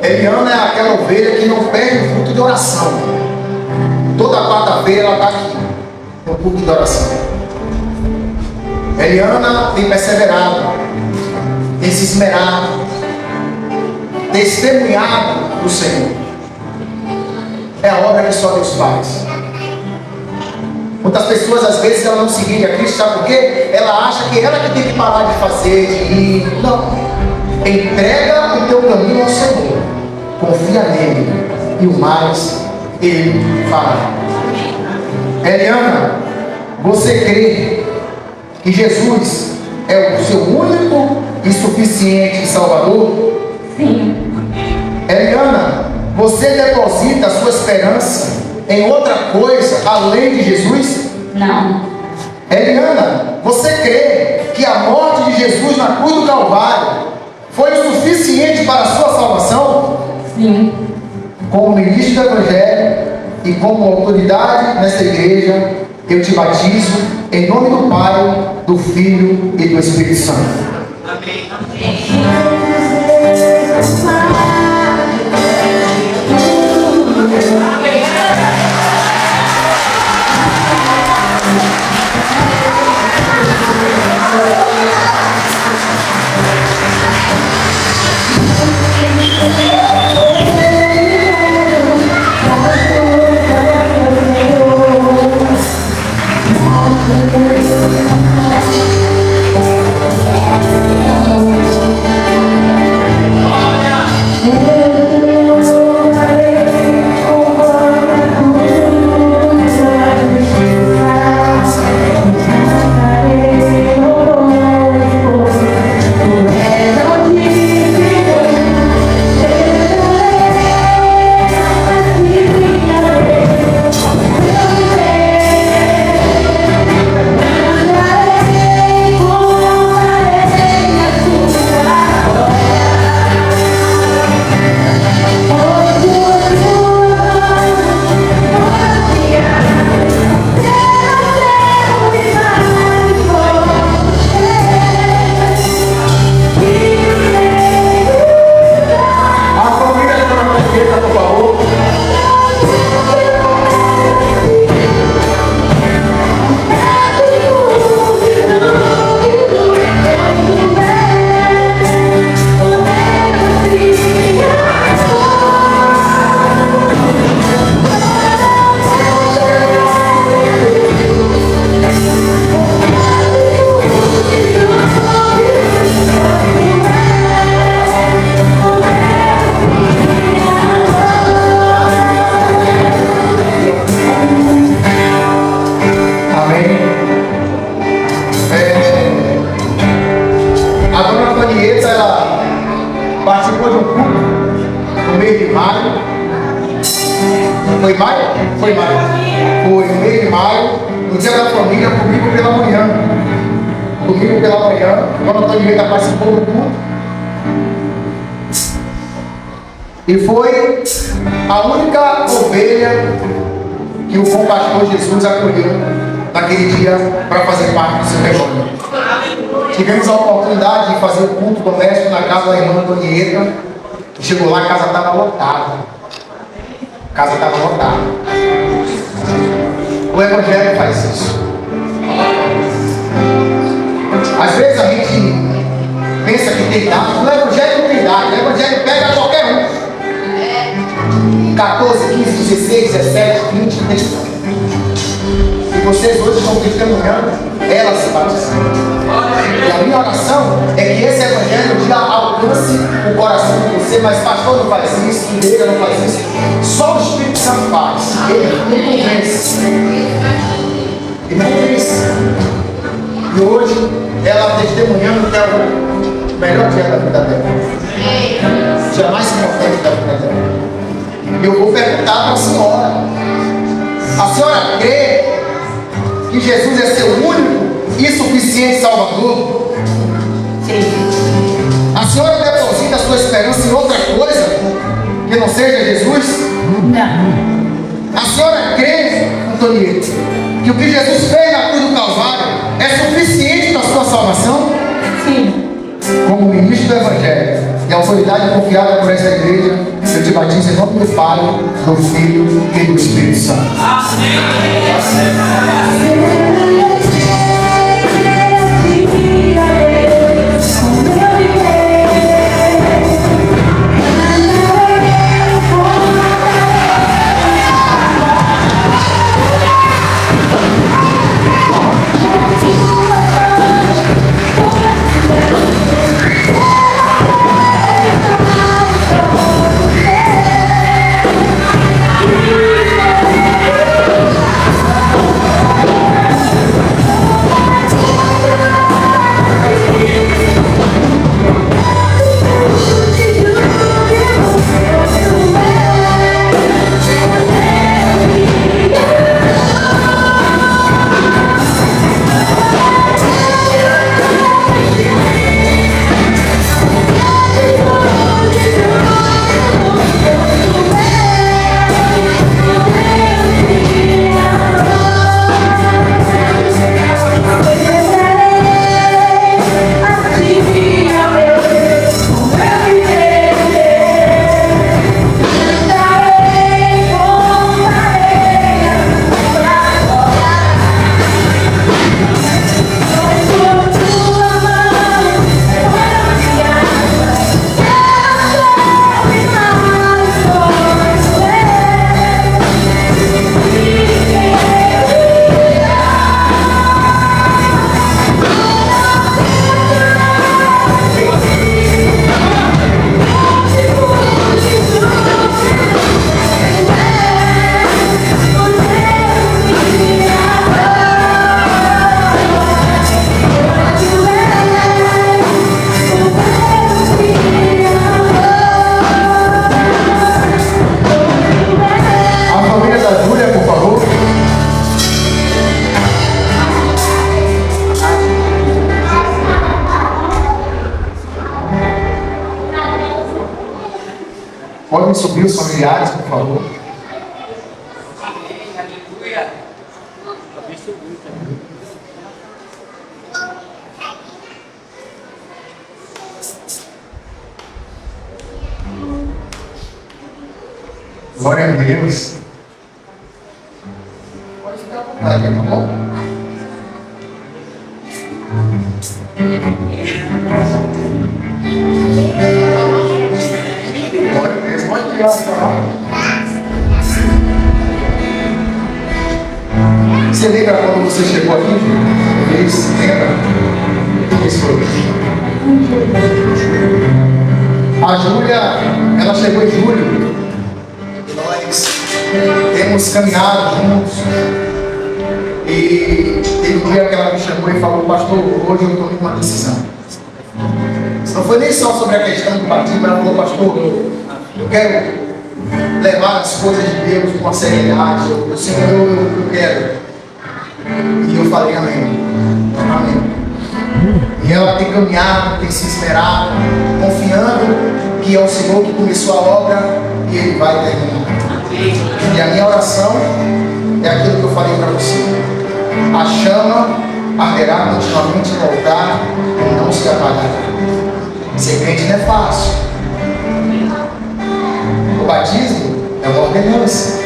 Speaker 3: Eliana é aquela ovelha que não perde o culto de oração. Toda quarta-feira ela está aqui no culto de oração. Eliana tem perseverado. tem se esmerado, testemunhado do Senhor. É a obra que só Deus faz. Muitas pessoas, às vezes, ela não se rende a Cristo, sabe por quê? Ela acha que ela que tem que parar de fazer, de ir. Não. Entrega o teu caminho ao Senhor. Confia nele. E o mais, ele fará. Eliana, você crê que Jesus é o seu único e suficiente Salvador?
Speaker 2: Sim.
Speaker 3: Eliana, você deposita a sua esperança em outra coisa além de Jesus?
Speaker 2: Não.
Speaker 3: Eliana, você crê que a morte de Jesus na cruz do Calvário foi o suficiente para a sua salvação?
Speaker 2: Sim.
Speaker 3: Como ministro do Evangelho e como autoridade nesta igreja, eu te batizo em nome do Pai, do Filho e do Espírito Santo.
Speaker 1: Amém.
Speaker 3: Participou de um culto no mês de maio. Foi maio? Foi maio. Foi no mês de maio, no dia da família, comigo pela manhã. Domingo pela manhã, quando a Antonieta participou do culto. E foi a única ovelha que o bom pastor Jesus acolheu naquele dia para fazer parte do seu rebanho. Tivemos a oportunidade de fazer o culto doméstico na casa da irmã Antonieta. Chegou lá, a casa estava lotada. A casa estava lotada. O Evangelho faz isso. Às vezes a gente pensa que tem idade. O Evangelho não tem idade. O Evangelho pega qualquer um. 14, 15, 16, 17, 20, 30. E vocês hoje estão testemunhando ela se batizando. E a minha oração é que esse Evangelho já alcance o coração de você. Mas pastor não faz isso, igreja não faz isso. Só o Espírito Santo faz. Ele convence. Ele convence. E hoje ela testemunhando que é o melhor dia da vida dela. O dia mais importante da vida dela. E eu vou perguntar para a senhora crê que Jesus é seu único e suficiente Salvador?
Speaker 2: Sim.
Speaker 3: A senhora deposita a sua esperança em outra coisa que não seja Jesus?
Speaker 2: Não.
Speaker 3: A senhora crê, Antonieta, que o que Jesus fez na cruz do Calvário é suficiente para a sua salvação?
Speaker 2: Sim.
Speaker 3: Como ministro do Evangelho e autoridade confiada por esta igreja, eu te batizo em nome do Pai, do Filho e do Espírito Santo.
Speaker 2: Amém.
Speaker 3: Podem subir os familiares, por favor. Glória a Deus. Pode ficar à vontade, tá bom? Glória a Deus. Pode tirar essa palavra. Você lembra quando você chegou aqui? Isso, lembra? Isso foi. A Júlia, ela chegou em julho. Nós temos caminhado juntos. E teve um dia que ela me chamou e falou: pastor, hoje eu tomei uma decisão. Não foi nem só sobre a questão do batismo, ela falou: pastor, eu quero levar as coisas de Deus com a seriedade. Eu Senhor, eu quero. E eu falei: amém. Amém. E ela tem caminhado, tem se esmerado, confiando que é o Senhor que começou a obra e Ele vai terminar. E a minha oração é aquilo que eu falei para você: a chama arderá continuamente no altar e não se apagará. Ser crente não é fácil. O batismo é uma ordenança,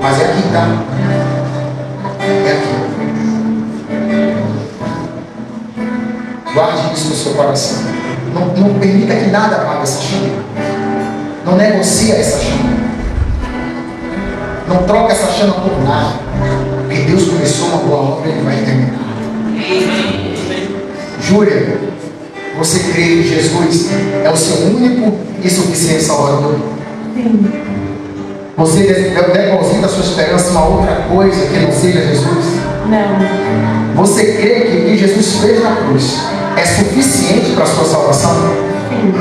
Speaker 3: mas é aqui, tá? É aqui. Guarde isso no seu coração. Não permita que nada apague essa chama. Não negocie essa chama. Não troque essa chama por nada. Porque Deus começou uma boa obra e Ele vai terminar. Júlia, você crê que Jesus é o seu único e suficiente Salvador?
Speaker 2: Sim.
Speaker 3: Você deposita a sua esperança em uma outra coisa que não seja Jesus?
Speaker 2: Não.
Speaker 3: Você crê que o que Jesus fez na cruz é suficiente para a sua salvação?
Speaker 2: Sim.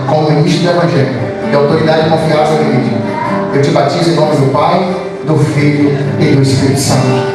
Speaker 3: Como ministro do Evangelho, de autoridade confiável em Ele, eu te batizo em nome do Pai, do Filho e do Espírito Santo.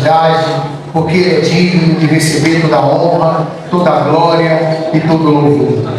Speaker 3: santidade, porque Ele é digno de receber toda a honra, toda a glória e todo o louvor.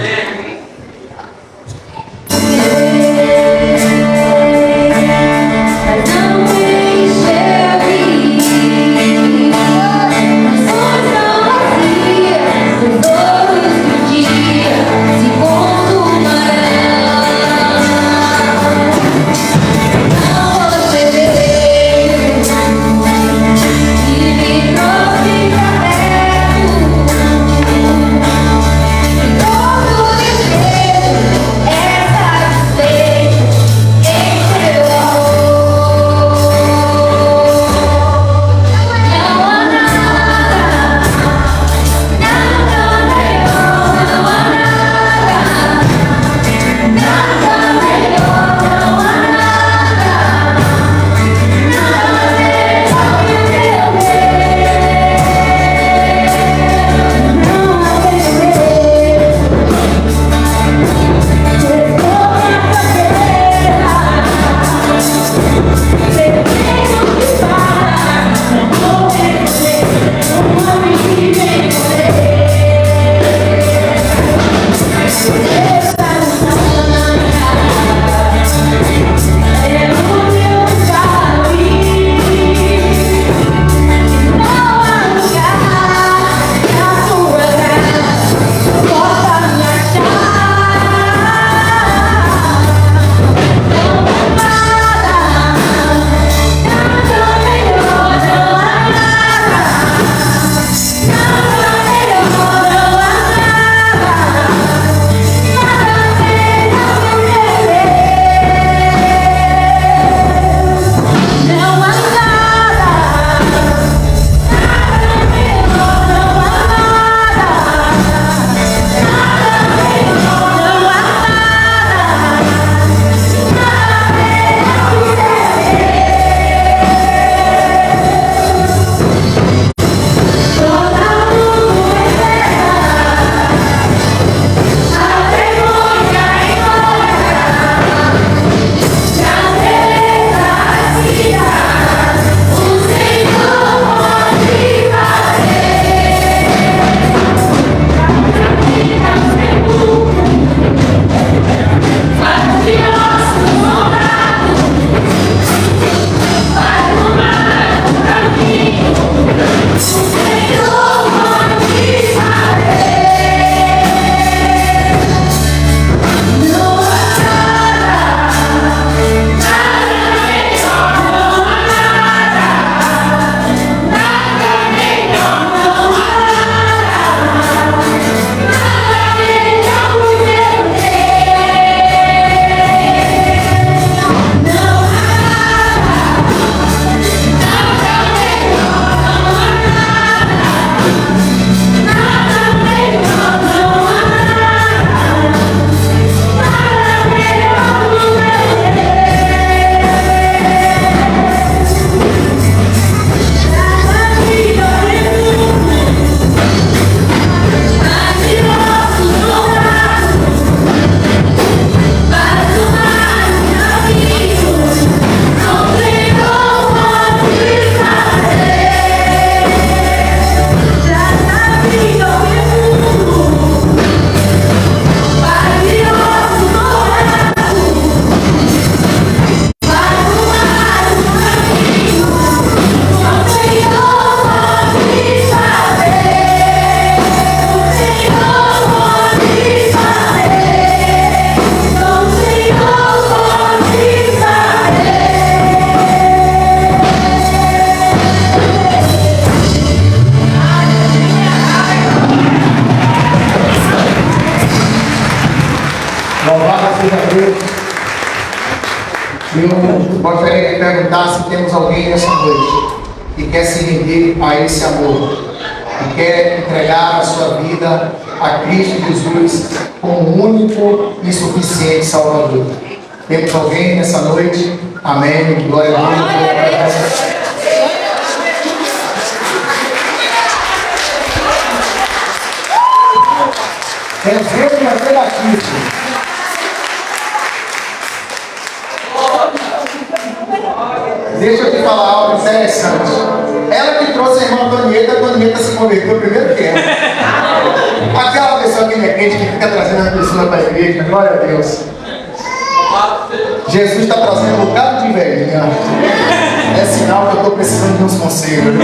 Speaker 3: Eu gostaria de perguntar se temos alguém nessa noite que quer se render a esse amor, que quer entregar a sua vida a Cristo Jesus como único e suficiente Salvador. Temos alguém nessa noite? Amém. Glória a Deus. Desejo vai ser batismo. Deixa eu te falar algo interessante. Ela que trouxe a irmã Antonieta se converteu primeiro que ela. Aquela pessoa que não é crente, que fica trazendo a pessoa para a igreja, glória a Deus. Jesus está trazendo um bocado de velhinha. É sinal que eu estou precisando de uns conselhos.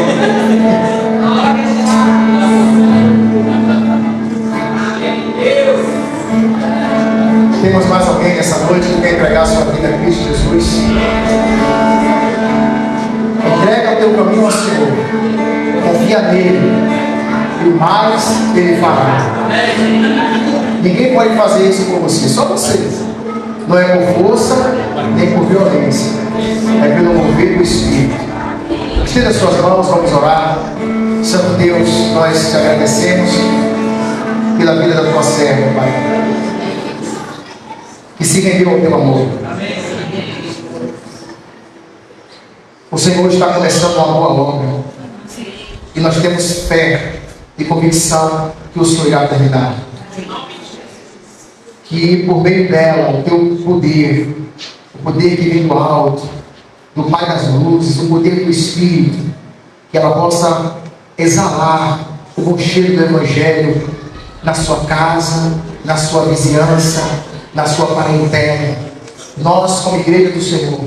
Speaker 3: Temos mais alguém nessa noite que quer entregar a sua vida a Cristo Jesus? Entrega o teu caminho ao Senhor. Confia nele. E mais ele fará. Ninguém pode fazer isso por você, só você. Não é por força, nem por violência. É pelo mover do Espírito. Estenda as suas mãos, vamos orar. Santo Deus, nós te agradecemos pela vida da tua serva, Pai. Que se rendeu ao teu amor. O Senhor está começando uma boa obra. E nós temos fé e convicção que o Senhor irá terminar. Que por meio dela, o teu poder, o poder que vem do alto, do Pai das luzes, o poder do Espírito, que ela possa exalar o bom cheiro do Evangelho na sua casa, na sua vizinhança, na sua parentela. Nós, como igreja do Senhor,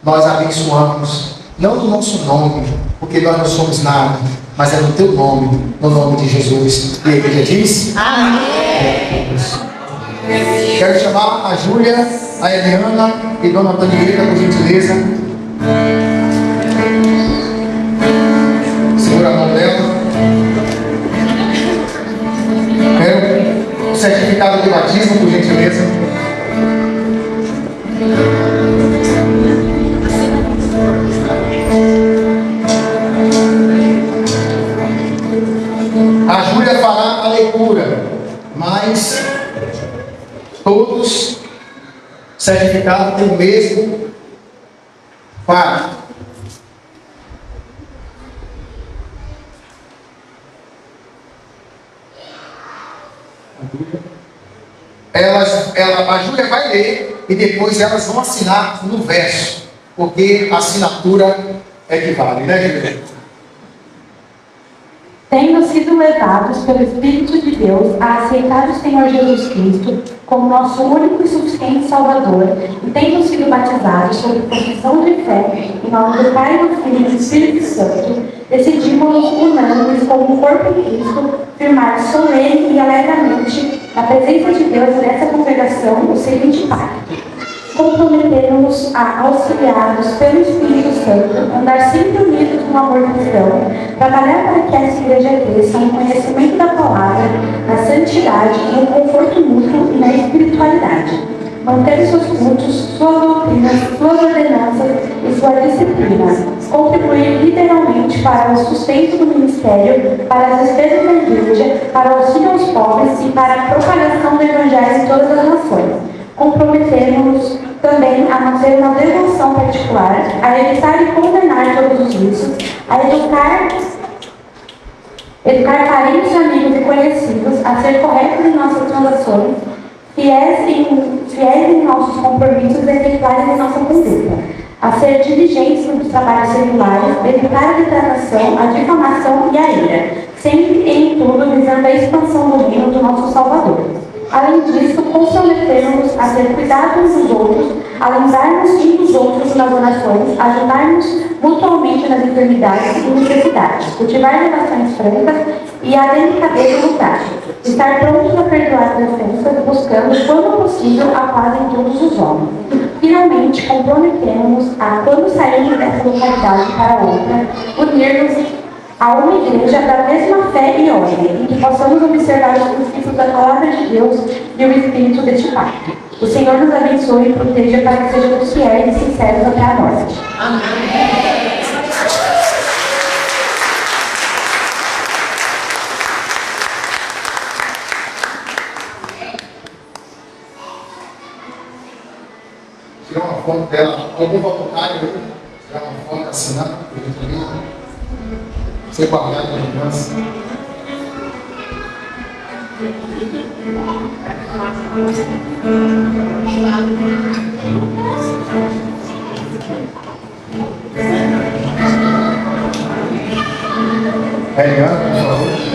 Speaker 3: nós abençoamos, não no nosso nome, porque nós não somos nada, mas é no teu nome, no nome de Jesus. E a igreja diz? Amém. Quero chamar a Júlia, a Eliana e Dona Antonieta, por gentileza. Segura a mão dela. Quero o certificado de batismo, por gentileza. A Júlia fará a leitura, mas todos certificados pelo mesmo fato. A Júlia vai ler e depois elas vão assinar no verso, porque a assinatura é que vale, né, Júlia?
Speaker 4: Tendo sido levados pelo Espírito de Deus a aceitar o Senhor Jesus Cristo como nosso único e suficiente Salvador, e tendo sido batizados sob profissão de fé, em nome do Pai, do Filho e do Espírito Santo, decidimos, unânimes como corpo em Cristo, firmar solene e alegremente, na presença de Deus nessa congregação, o seguinte pacto: comprometemos-nos a, auxiliados pelo Espírito Santo, andar sempre unidos no amor cristão, trabalhar para que essa igreja cresça no conhecimento da palavra, na santidade, no conforto mútuo e na espiritualidade, manter seus cultos, suas doutrinas, suas ordenanças e sua disciplina, contribuir literalmente para o sustento do ministério, para as despesas da igreja, para o auxílio aos pobres e para a propagação do evangelho em todas as nações. Comprometemos-nos também a manter uma devoção particular, a evitar e condenar todos os vícios, a educar parentes, amigos e conhecidos, a ser corretos em nossas transações, fiéis em nossos compromissos e exemplares em nossa conduta, a ser diligentes nos trabalhos seculares, evitar a degradação, a difamação e a ira, sempre e em tudo visando a expansão do reino do nosso Salvador. Além disso, comprometemos-nos a ter cuidado uns dos outros, a lembrar-nos uns dos outros nas orações, ajudar-nos mutuamente nas enfermidades e necessidades, cultivar relações francas e a delicadeza no trato, estar prontos a perdoar as ofensas, buscando, quando possível, a paz em todos os homens. Finalmente, comprometemos-nos a, quando sairmos dessa localidade para outra, unir-nos a uma igreja da mesma fé e ordem, em que possamos observar os princípios da palavra de Deus e o espírito deste pacto. O Senhor nos abençoe e proteja para que sejamos fiéis e sinceros até a morte. Amém.
Speaker 3: Tirar uma foto dela, algum voluntário, tirar uma foto, assinar, ser guardado na lembrança. Eliana, por favor.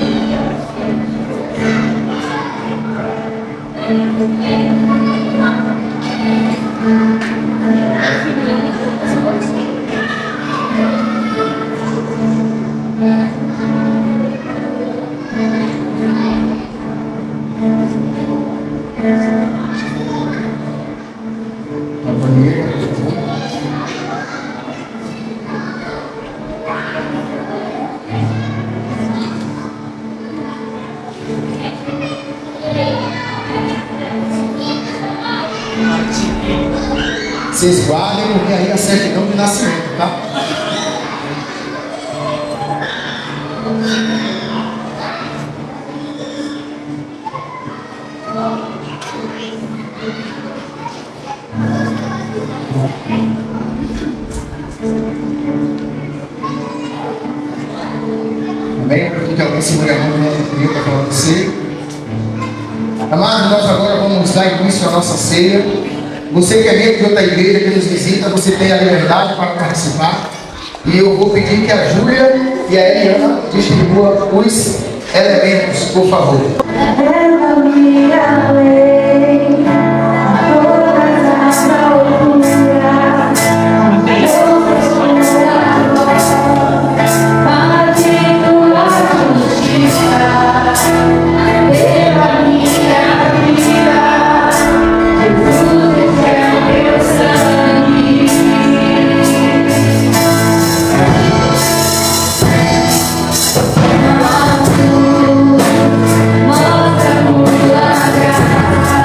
Speaker 3: Vocês guardem, porque aí é certidão de nascimento, tá? Amém? Eu preciso que alguém segure a mão do meu para falar você. Amados, nós agora vamos dar início à nossa ceia. Você que é membro de outra igreja que nos visita, você tem a liberdade para participar. E eu vou pedir que a Júlia e a Eliana distribuam os elementos, por favor.
Speaker 5: Mostra-nos a graça.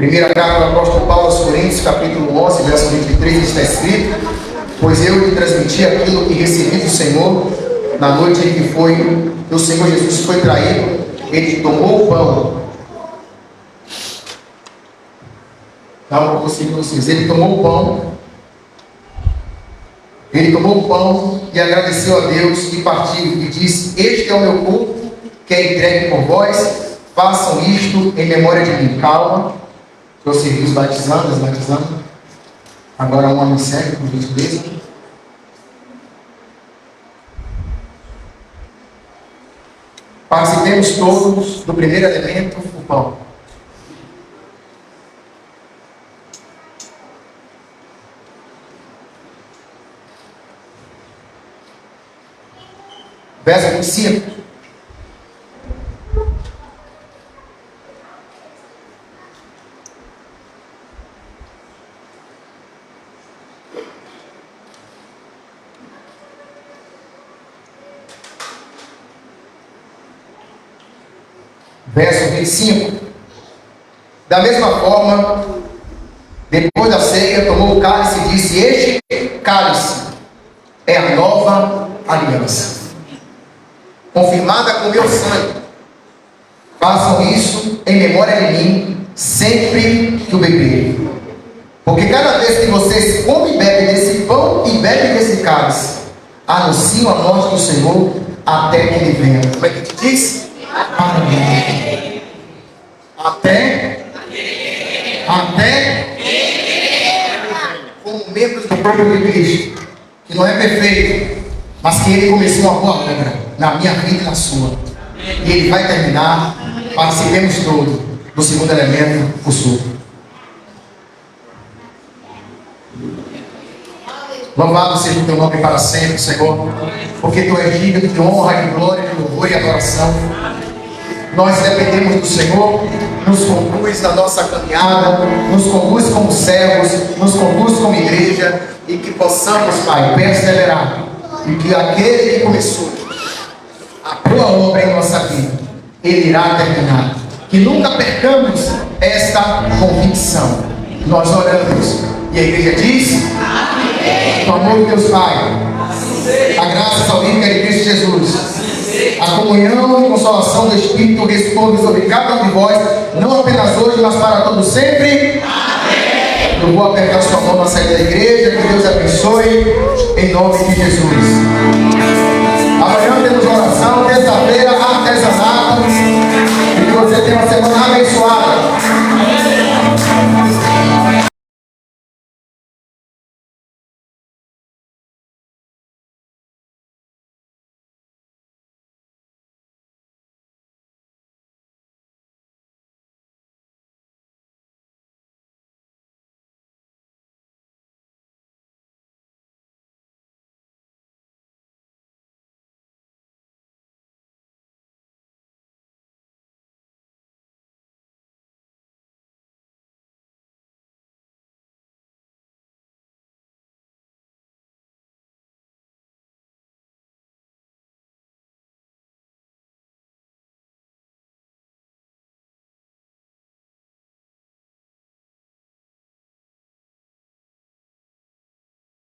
Speaker 3: Primeira carta do apóstolo Paulo aos Coríntios, capítulo 11, verso 23, está escrito: pois eu lhe transmiti aquilo que recebi do Senhor, na noite em que o Senhor Jesus foi traído, ele tomou o pão. Não consigo vocês. Ele tomou o pão. Ele tomou o pão e agradeceu a Deus e partiu e disse: este é o meu corpo, que é entregue por vós, façam isto em memória de mim. Calma, prosseguimos batizando. Agora um homem segue, por gentileza. Participemos todos do primeiro elemento, o pão. Verso 25. Verso 25. Da mesma forma, depois da ceia, tomou o cálice e disse: este cálice é a nova aliança, confirmada com meu sangue. Façam isso em memória de mim, sempre que o beberem. Porque cada vez que vocês comem e bebem desse pão e bebem desse cálice, anunciam a morte do Senhor até que ele venha. Como é que te diz? Amém. Até como membros do corpo de Cristo, que não é perfeito, mas que ele começou a boa obra na minha vida e na sua, e ele vai terminar. Participemos todos do segundo elemento, o suco. Louvado seja o teu nome para sempre, Senhor, porque tu és digno de honra, de glória, de louvor e adoração. Nós dependemos do Senhor, nos conduz na nossa caminhada, nos conduz como servos, nos conduz como igreja, e que possamos, Pai, perseverar, e que aquele que começou a boa obra em nossa vida, ele irá terminar. Que nunca percamos esta convicção. Nós oramos, e a igreja diz: amém. Com amor de Deus Pai, a graça salvífica de Cristo Jesus, a comunhão e consolação do Espírito responde sobre cada um de vós, não apenas hoje, mas para todo sempre. Amém. Eu vou apertar sua mão na saída da igreja. Que Deus abençoe, em nome de Jesus. Amanhã temos oração, terça-feira, artesanato, e que você tenha uma semana abençoada.